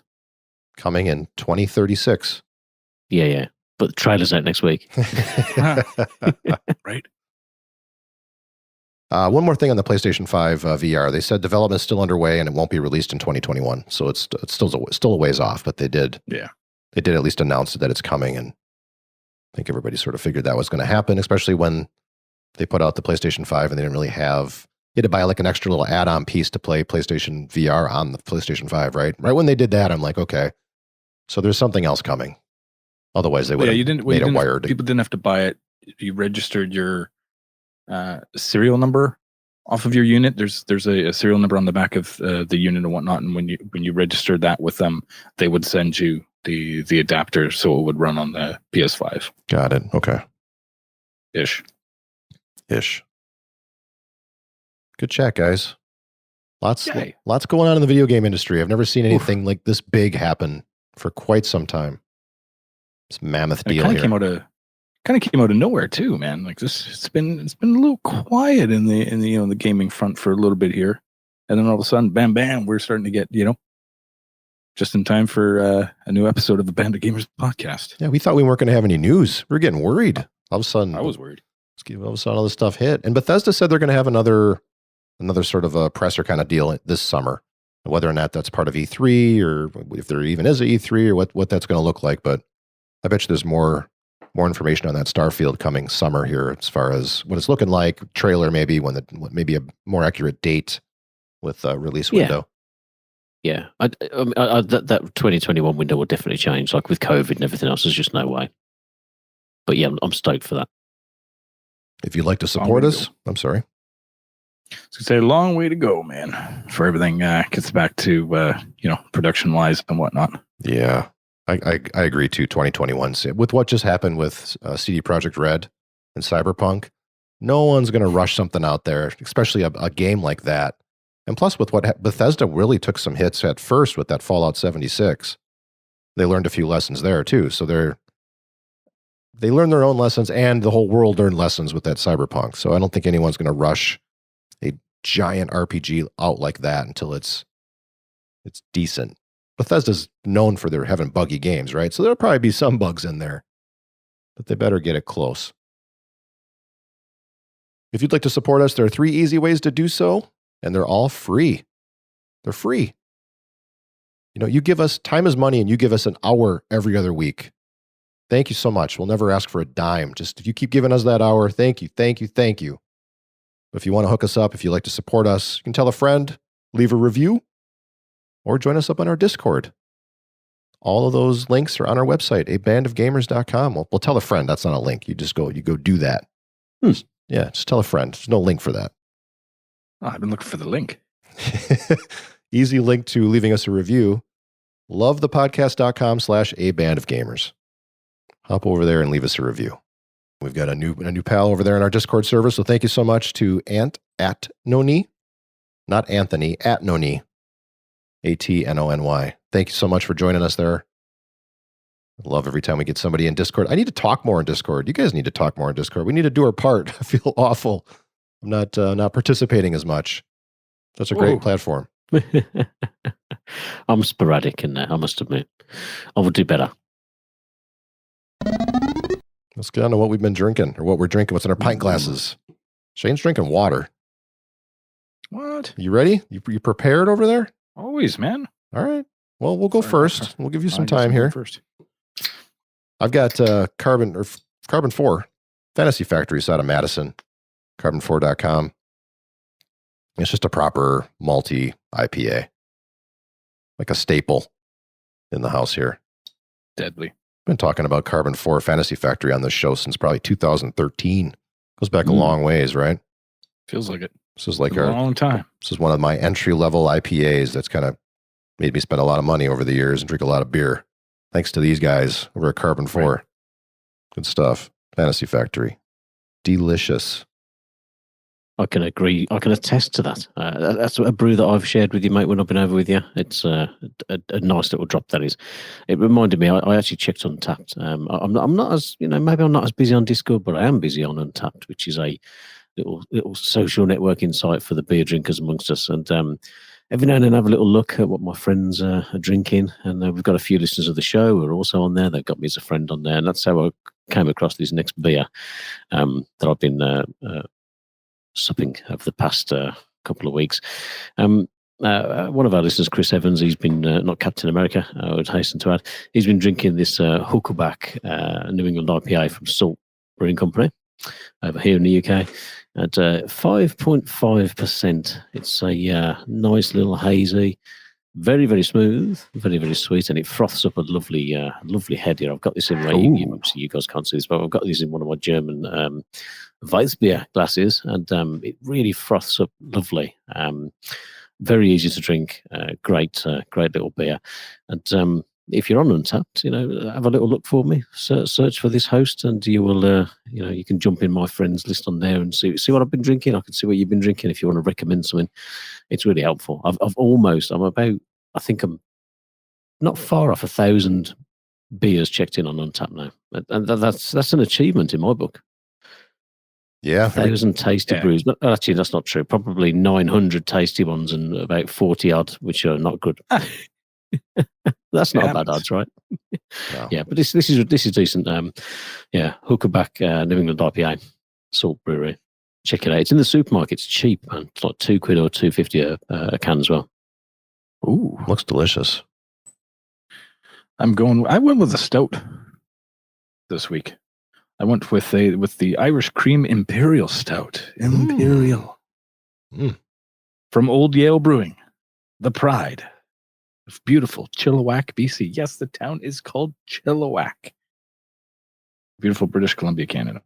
Coming in 2036. Yeah. But the trailer's out next week. Right. One more thing on the PlayStation 5 VR. They said development is still underway and it won't be released in 2021. So it's still a ways off, but they did at least announce that it's coming. And I think everybody sort of figured that was going to happen, especially when they put out the PlayStation 5 and they didn't really have, you had to buy like an extra little add-on piece to play PlayStation VR on the PlayStation 5, right? Right when they did that, I'm like, okay, so there's something else coming. Otherwise, they would have made it wired. People didn't have to buy it. You registered your serial number off of your unit. There's a serial number on the back of the unit and whatnot, and when you registered that with them, they would send you the adapter so it would run on the PS5. Got it. Okay. Ish. Good chat, guys. Lots going on in the video game industry. I've never seen anything like this big happen for quite some time. This mammoth deal here. Kind of came out of nowhere too, man. Like this, it's been a little quiet in the gaming front for a little bit here, and then all of a sudden, bam, bam, we're starting to get just in time for a new episode of the Band of Gamers podcast. Yeah, we thought we weren't going to have any news. We were getting worried. All of a sudden, I was worried. All of a sudden, all this stuff hit, and Bethesda said they're going to have another sort of a presser kind of deal this summer. Whether or not that's part of E3 or if there even is a E3 or what that's going to look like, but I bet you there's more information on that Starfield coming summer here as far as what it's looking like, trailer maybe, maybe a more accurate date with a release window. Yeah. That 2021 window will definitely change. Like with COVID and everything else, there's just no way. But yeah, I'm stoked for that. If you'd like to support us, I'm sorry. It's a long way to go, man, for everything gets back to, production wise and whatnot. Yeah. I agree too. 2021, with what just happened with CD Projekt Red and Cyberpunk, no one's going to rush something out there, especially a game like that. And plus, with what Bethesda really took some hits at first with that Fallout 76, they learned a few lessons there too. So they learned their own lessons, and the whole world learned lessons with that Cyberpunk. So I don't think anyone's going to rush a giant RPG out like that until it's decent. Bethesda's known for their having buggy games, right? So there'll probably be some bugs in there, but they better get it close. If you'd like to support us, there are 3 easy ways to do so, and they're all free. They're free. You give us, time is money, and you give us an hour every other week. Thank you so much. We'll never ask for a dime. Just if you keep giving us that hour, thank you, thank you, thank you. But if you want to hook us up, if you'd like to support us, you can tell a friend, leave a review, or join us up on our Discord. All of those links are on our website, abandofgamers.com. We'll tell a friend. That's not a link. You go do that. Just tell a friend. There's no link for that. Oh, I've been looking for the link. Easy link to leaving us a review. lovethepodcast.com/abandofgamers. Hop over there and leave us a review. We've got a new pal over there in our Discord server. So thank you so much to @Noni, not Anthony, @Noni. ATNONY. Thank you so much for joining us there. I love every time we get somebody in Discord. I need to talk more in Discord. You guys need to talk more in Discord. We need to do our part. I feel awful. I'm not participating as much. That's a great platform. I'm sporadic in that, I must admit. I would do better. Let's get on to what we've been drinking, or what we're drinking. What's in our pint glasses? Shane's drinking water. What? You ready? You prepared over there? Always, man. All right. Well, we'll go first. We'll give you some time here. First. I've got Carbon 4 Fantasy Factory out of Madison, carbon4.com. It's just a proper malty IPA, like a staple in the house here. Deadly. Been talking about Carbon 4 Fantasy Factory on this show since probably 2013. Goes back a long ways, right? Feels like it. This is like a long time. This is one of my entry-level IPAs that's kind of made me spend a lot of money over the years and drink a lot of beer. Thanks to these guys over at Carbon 4. Right. Good stuff. Fantasy Factory. Delicious. I can agree. I can attest to that. That's a brew that I've shared with you, mate, when I've been over with you. It's a nice little drop, that is. It reminded me, I actually checked Untapped. I'm not as, maybe I'm not as busy on Discord, but I am busy on Untapped, which is a little social networking site for the beer drinkers amongst us. And every now and then I have a little look at what my friends are drinking. And we've got a few listeners of the show who are also on there. They've got me as a friend on there. And that's how I came across this next beer that I've been supping over the past couple of weeks. One of our listeners, Chris Evans, he's been, not Captain America, I would hasten to add, he's been drinking this Huckaback New England IPA from Salt Brewing Company over here in the UK at 5.5%. It's a nice little hazy, very, very smooth, very, very sweet, and it froths up a lovely head here. I've got this in you guys can't see this, but I've got this in one of my German Weissbier glasses, and it really froths up lovely. Very easy to drink, great little beer. And if you're on Untapped, have a little look for me. Search for this host, and you will, you can jump in my friends list on there and see what I've been drinking. I can see what you've been drinking. If you want to recommend something, it's really helpful. I'm about, I think I'm not far off 1,000 beers checked in on Untapped now, and that's an achievement in my book. Yeah, 1,000 tasty brews, but actually that's not true. Probably 900 tasty ones and about 40 odd, which are not good. That's not a bad odds, right? No. Yeah, but this is decent. Huckaback New England IPA, Salt Brewery. Check it out. It's in the supermarket. It's cheap, man. It's like £2 or $2.50 a can as well. Ooh, looks delicious. I went with a stout this week. I went with the Irish Cream Imperial Stout. Imperial. From Old Yale Brewing. The pride of beautiful Chilliwack, BC. Yes, the town is called Chilliwack. Beautiful British Columbia, Canada.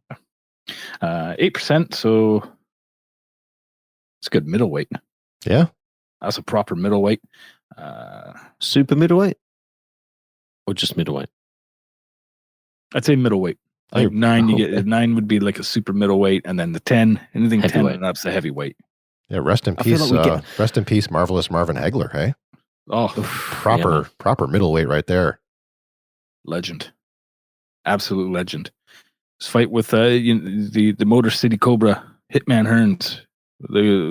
8%, so it's good middleweight. Yeah. That's a proper middleweight. Super middleweight? Or just middleweight? I'd say middleweight. Like 9, you get 9 would be like a super middleweight, and then the 10, anything heavyweight. 10 and up's a heavyweight. Yeah, rest in peace. Rest in peace, marvelous Marvin Hagler. Hey, proper middleweight right there. Legend, absolute legend. This fight with the Motor City Cobra Hitman Hearns,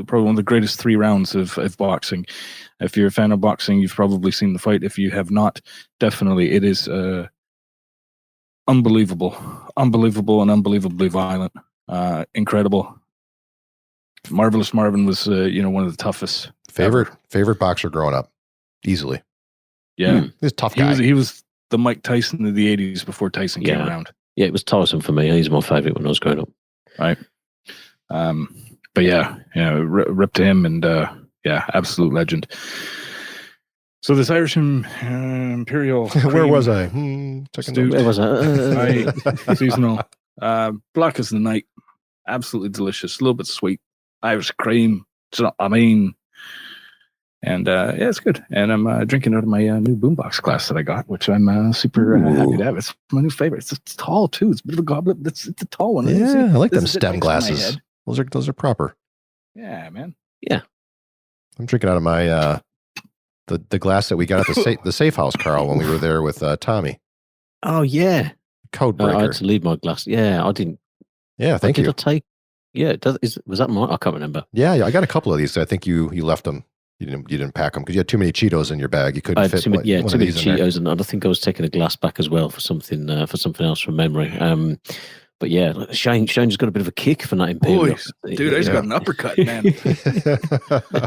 probably one of the greatest 3 rounds of boxing. If you're a fan of boxing, you've probably seen the fight. If you have not, definitely it is. Unbelievable and unbelievably violent. Incredible. Marvelous Marvin was, one of the toughest. Favorite boxer growing up, easily. Yeah, he's a tough guy. He was the Mike Tyson of the '80s before Tyson came around. Yeah, it was Tyson for me. He's my favorite when I was growing up. Right. But rip to him, and absolute legend. So this Irish Imperial. Where was I? Where was I? Seasonal. Black as the night. Absolutely delicious. A little bit sweet. Irish cream. And it's good. And I'm drinking out of my new boombox glass that I got, which I'm super happy to have. It's my new favorite. It's tall too. It's a bit of a goblet. It's a tall one. Yeah, I like them stem glasses. Those are proper. Yeah, man. Yeah. I'm drinking out of my the glass that we got at the safe house, Karl, when we were there with Tommy. Oh yeah. Code breaker. I had to leave my glass. Yeah, I didn't. Yeah, thank you. Did I take? Yeah, was that mine? I can't remember. Yeah, I got a couple of these. So I think you left them. You didn't pack them because you had too many Cheetos in your bag. You couldn't fit. Too many Cheetos, and I think I was taking a glass back as well for something else from memory. But yeah, Shane just got a bit of a kick for that Imperial. Dude, I just got an uppercut, man.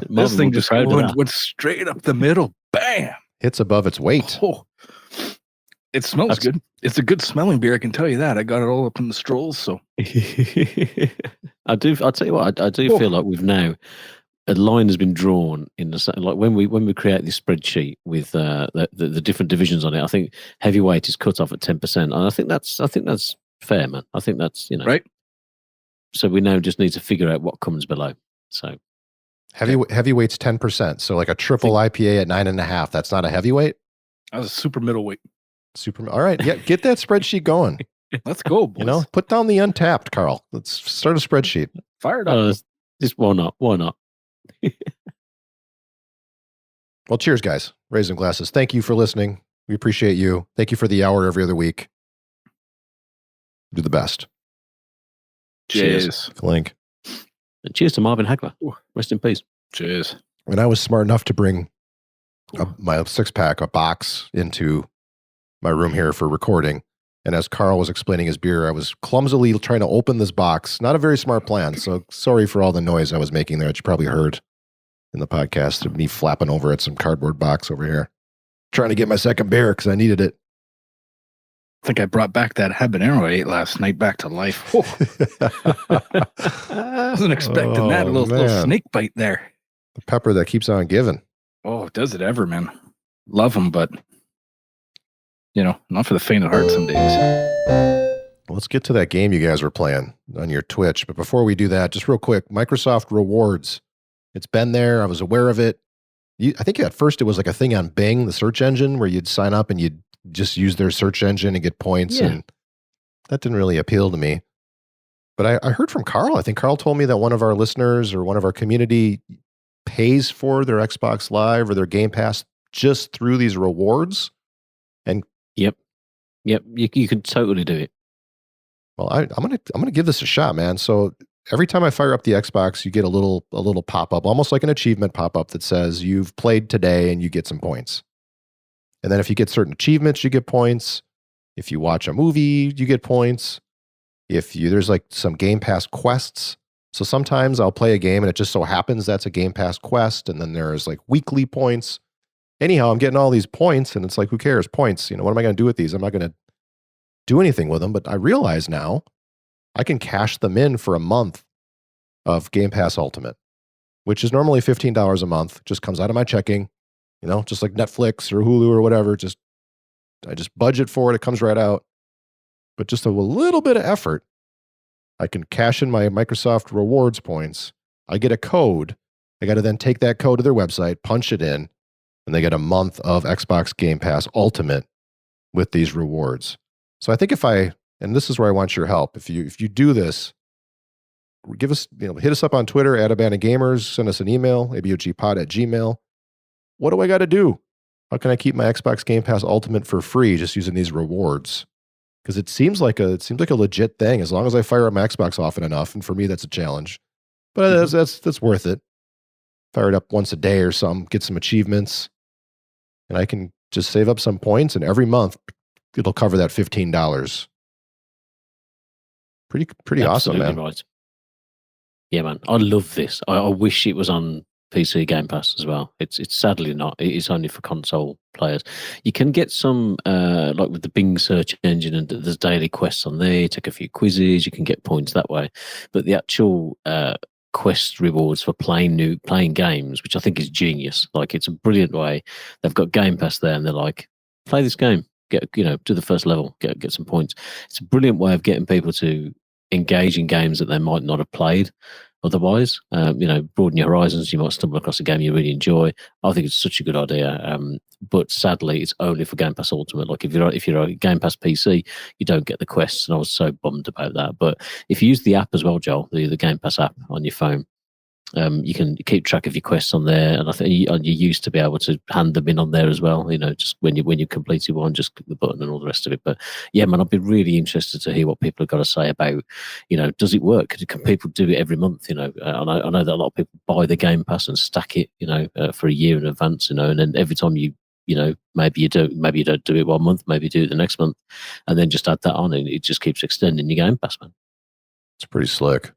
This thing just went straight up the middle. Bam! Hits above its weight. Oh. It smells good. It's a good smelling beer, I can tell you that. I got it all up in the strolls, so. I'll tell you what, I do feel like we've now a line has been drawn in the like when we create this spreadsheet with the different divisions on it. I think heavyweight is cut off at 10%, and I think that's fair, man. I think that's right. So we now just need to figure out what comes below. So heavyweight's 10%. So like a triple IPA at 9.5. That's not a heavyweight. That was a super middleweight. All right, yeah, get that spreadsheet going. Let's go, boys. Put down the Untapped, Karl. Let's start a spreadsheet. Fire it up. Just why not? Why not? Well, cheers, guys. Raise them glasses. Thank you for listening. We appreciate you. Thank you for the hour every other week. Do the best. Cheers. Clink. And cheers to Marvin Hagler. Rest in peace. Cheers. When I was smart enough to bring my 6-pack, a box, into my room here for recording, and as Karl was explaining his beer, I was clumsily trying to open this box. Not a very smart plan, so sorry for all the noise I was making there that you probably heard in the podcast of me flapping over at some cardboard box over here. Trying to get my second beer because I needed it. I think I brought back that habanero I ate last night back to life. I wasn't expecting that. A little snake bite there. The pepper that keeps on giving. Oh, does it ever, man. Love them, but, not for the faint of heart some days. Let's get to that game you guys were playing on your Twitch. But before we do that, just real quick, Microsoft Rewards. It's been there. I was aware of it. I think at first it was like a thing on Bing, the search engine, where you'd sign up and you'd just use their search engine and get points. Yeah. And that didn't really appeal to me. But I heard from Karl. I think Karl told me that one of our listeners or one of our community pays for their Xbox Live or their Game Pass just through these rewards. And Yep. You can totally do it. Well, I'm gonna give this a shot, man. So every time I fire up the Xbox, you get a little pop-up, almost like an achievement pop-up that says you've played today and you get some points. And then if you get certain achievements, you get points. If you watch a movie, you get points. There's like some Game Pass quests. So sometimes I'll play a game and it just so happens that's a Game Pass quest, and then there's like weekly points. Anyhow, I'm getting all these points, and it's like, who cares? Points. What am I going to do with these? I'm not going to do anything with them. But I realize now I can cash them in for a month of Game Pass Ultimate, which is normally $15 a month. Just comes out of my checking, just like Netflix or Hulu or whatever. I just budget for it. It comes right out. But just a little bit of effort, I can cash in my Microsoft Rewards points. I get a code. I got to then take that code to their website, punch it in, and they get a month of Xbox Game Pass Ultimate with these rewards. So I think and this is where I want your help. If you do this, give us, hit us up on Twitter, @AbandonedGamers, send us an email, abogpod@gmail. What do I got to do? How can I keep my Xbox Game Pass Ultimate for free just using these rewards? Because it seems like a legit thing as long as I fire up my Xbox often enough, and for me that's a challenge. But that's worth it. Fire it up once a day or something, get some achievements, and I can just save up some points, and every month it'll cover that $15. Pretty awesome, man. Right. Yeah, man. I love this. I wish it was on PC Game Pass as well. It's sadly not. It's only for console players. You can get some like with the Bing search engine, and there's daily quests on there. You take a few quizzes, you can get points that way. But the actual quest rewards for playing games, which I think is genius. Like, it's a brilliant way. They've got Game Pass there, and they're like, play this game. Get do the first level, get some points. It's a brilliant way of getting people to engage in games that they might not have played otherwise. Broaden your horizons. You might stumble across a game you really enjoy. I think it's such a good idea. But sadly, it's only for Game Pass Ultimate. Like, if you're a Game Pass PC, you don't get the quests, and I was so bummed about that. But if you use the app as well, Joel, the Game Pass app on your phone, you can keep track of your quests on there, and I think you used to be able to hand them in on there as well. Just when you completed one, just click the button and all the rest of it. But yeah, man, I'd be really interested to hear what people have got to say about, does it work? Can people do it every month? I know that a lot of people buy the Game Pass and stack it, for a year in advance, and then every time maybe you don't do it 1 month, maybe you do it the next month, and then just add that on, and it just keeps extending your Game Pass, man. It's pretty slick.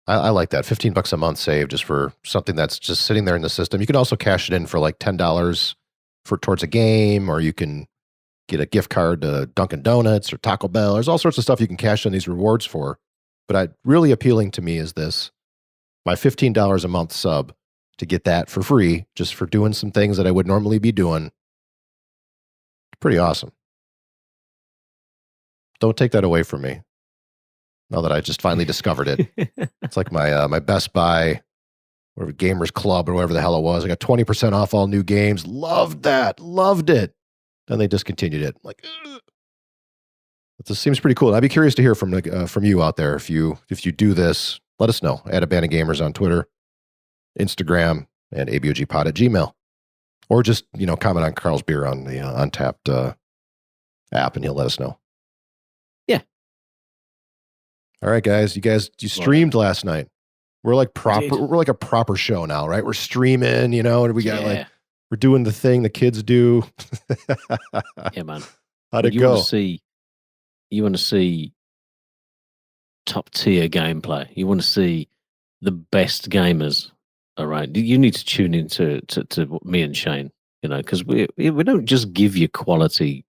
I like that. $15 a month saved just for something that's just sitting there in the system. You can also cash it in for like $10 towards a game, or you can get a gift card to Dunkin' Donuts or Taco Bell. There's all sorts of stuff you can cash in these rewards for. But really appealing to me is this. My $15 a month sub to get that for free, just for doing some things that I would normally be doing. Pretty awesome. Don't take that away from me. Now that I just finally discovered it. It's like my Best Buy, whatever, Gamers Club or whatever the hell it was. I got 20% off all new games. Loved that. Loved it. Then they discontinued it. Like, ugh. This seems pretty cool. I'd be curious to hear from you out there. If you do this, let us know. At Abandoned Gamers on Twitter, Instagram, and abogpod@gmail.com. Or just, comment on Karl's beer on the Untapped app, and he'll let us know. Yeah. All right, guys. You streamed last night. We're like a proper show now, right? We're streaming, and we got we're doing the thing the kids do. Yeah, man. How'd it go? You want to see top tier gameplay. You want to see the best gamers around. You need to tune into to me and Shane, because we don't just give you quality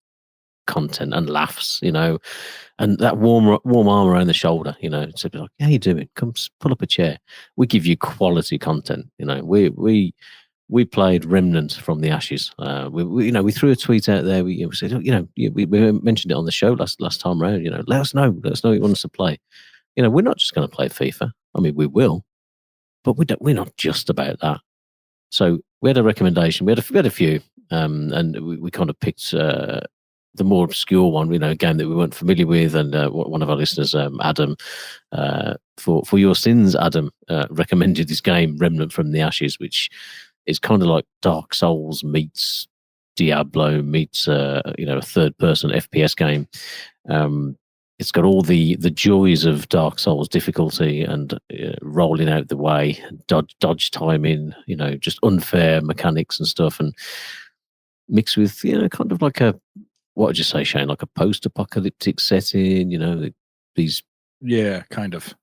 content and laughs, and that warm arm around the shoulder, to be like, how you doing? Come pull up a chair. We give you quality content. We played Remnant from the Ashes. We threw a tweet out there. We said, we mentioned it on the show last time around. Let us know what you want us to play. We're not just going to play FIFA. I mean, we will, but we're not just about that. So we had a recommendation. We had a few, and we kind of picked the more obscure one. A game that we weren't familiar with, and one of our listeners, Adam, for your sins, Adam, recommended this game, Remnant from the Ashes, which is kind of like Dark Souls meets Diablo meets a third-person FPS game. It's got all the joys of Dark Souls difficulty and rolling out the way, dodge timing, just unfair mechanics and stuff, and mixed with kind of like what would you say, Shane? Like a post-apocalyptic setting. These kind of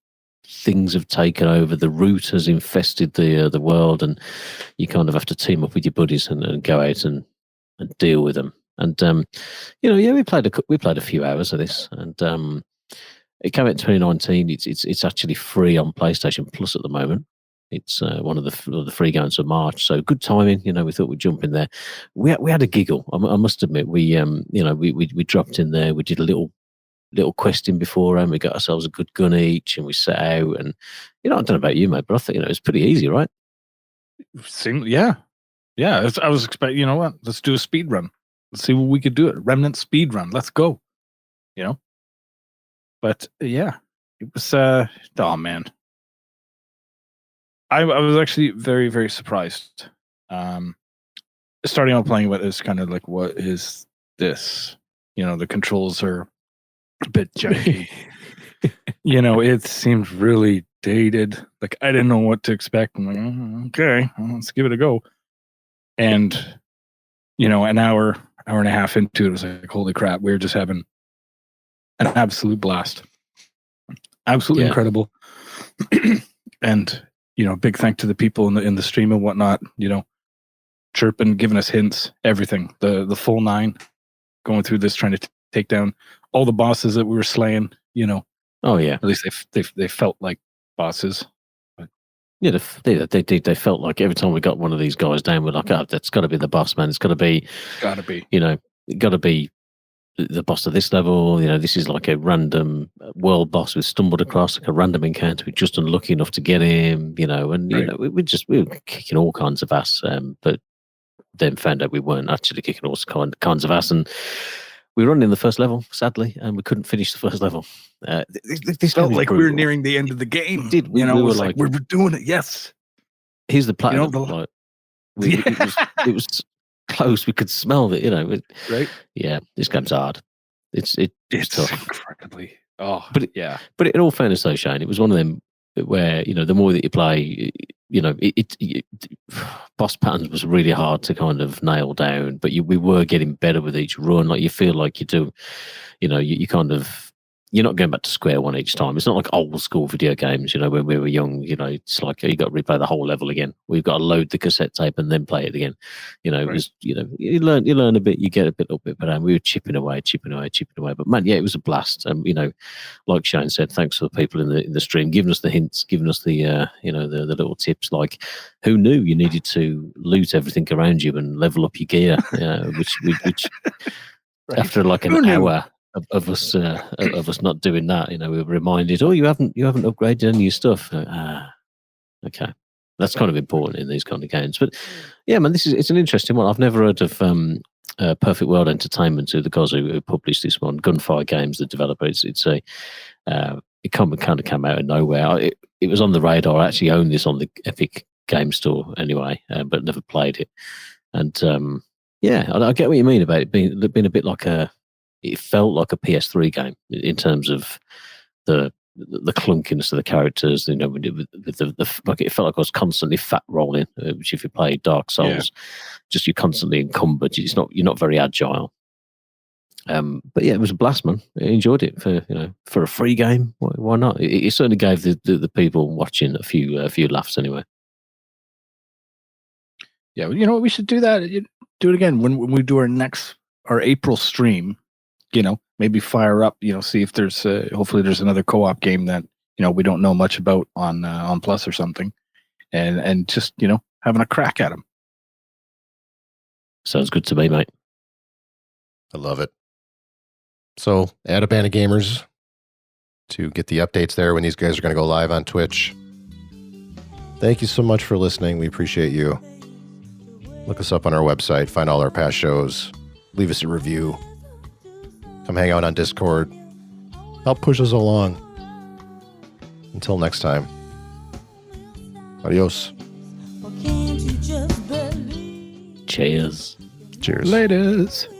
things have taken over. The root has infested the world, and you kind of have to team up with your buddies and go out and deal with them. And we played a few hours of this, and it came out in 2019. It's actually free on PlayStation Plus at the moment. It's one of the free games of March, so good timing. We thought we'd jump in there. We had a giggle. I must admit, we dropped in there. We did a little questing before, and we got ourselves a good gun each, and we set out. And I don't know about you, mate, but I think it was pretty easy, right? Yeah. I was expecting. You know what? Let's do a speed run. Let's see what we could do. Remnant speed run. Let's go. But yeah, it was. Oh man, I was actually very, very surprised. Starting out playing it is kind of like, what is this? The controls are a bit janky. It seemed really dated. Like, I didn't know what to expect. I'm like, okay, well, let's give it a go. And an hour and a half into it, was like, holy crap, we're just having an absolute blast. Absolutely incredible. And big thank to the people in the stream and whatnot. Chirping, giving us hints, everything. The full 9, going through this, trying to take down all the bosses that we were slaying. Oh yeah. At least they felt like bosses. But yeah, they felt like every time we got one of these guys down, we're like, oh, that's got to be the boss, man. It's got to be. Got to be. Got to be the boss of this level. This is like a random world boss we stumbled across, like a random encounter. We're just unlucky enough to get him. And right. We were kicking all kinds of ass, but then found out we weren't actually kicking all kinds of ass, and we were running the first level, sadly, and we couldn't finish the first level. This felt like we were nearing the end of the game. It did. We were like, we were doing it. Yes. Here's the platinum. It was close. We could smell it. Right. Yeah, this game's hard. It's tough. Incredibly. Oh, but yeah. But in all fairness, though, Shane, it was one of them where the more that you play, boss patterns was really hard to kind of nail down. But we were getting better with each run. Like, you feel like you do, you kind of you're not going back to square one each time. It's not like old school video games, when we were young, it's like you got to replay the whole level again. We've got to load the cassette tape and then play it again. It was, you learn a bit, you get a little bit, but we were chipping away. But man, yeah, it was a blast. Like Shane said, thanks to the people in the stream, giving us the hints, giving us the the little tips. Like, who knew you needed to loot everything around you and level up your gear, which right. After like an hour of us not doing that, we were reminded, you haven't upgraded any of your stuff. Okay, that's kind of important in these kind of games. But yeah, man, it's an interesting one. I've never heard of Perfect World Entertainment, who the guys who published this one, Gunfire Games, the developer. It kind of came out of nowhere. It was on the radar. I actually own this on the Epic Game Store anyway, but never played it. And yeah, I get what you mean about it being a bit like it felt like a PS3 game in terms of the clunkiness of the characters. With like it felt like I was constantly fat rolling. Which, if you play Dark Souls, just you're constantly encumbered. You're not very agile. But yeah, it was a blast, man. I enjoyed it for a free game. Why not? It certainly gave the people watching a few laughs anyway. Yeah, we should do that. Do it again when we do our April stream. Maybe fire up. See if there's hopefully there's another co-op game that we don't know much about on Plus or something, and just having a crack at them. Sounds good to me, mate. I love it. So add a band of gamers to get the updates there when these guys are going to go live on Twitch. Thank you so much for listening. We appreciate you. Look us up on our website, find all our past shows, leave us a review, come hang out on Discord, help push us along. Until next time, adios. Cheers. Cheers. Laters.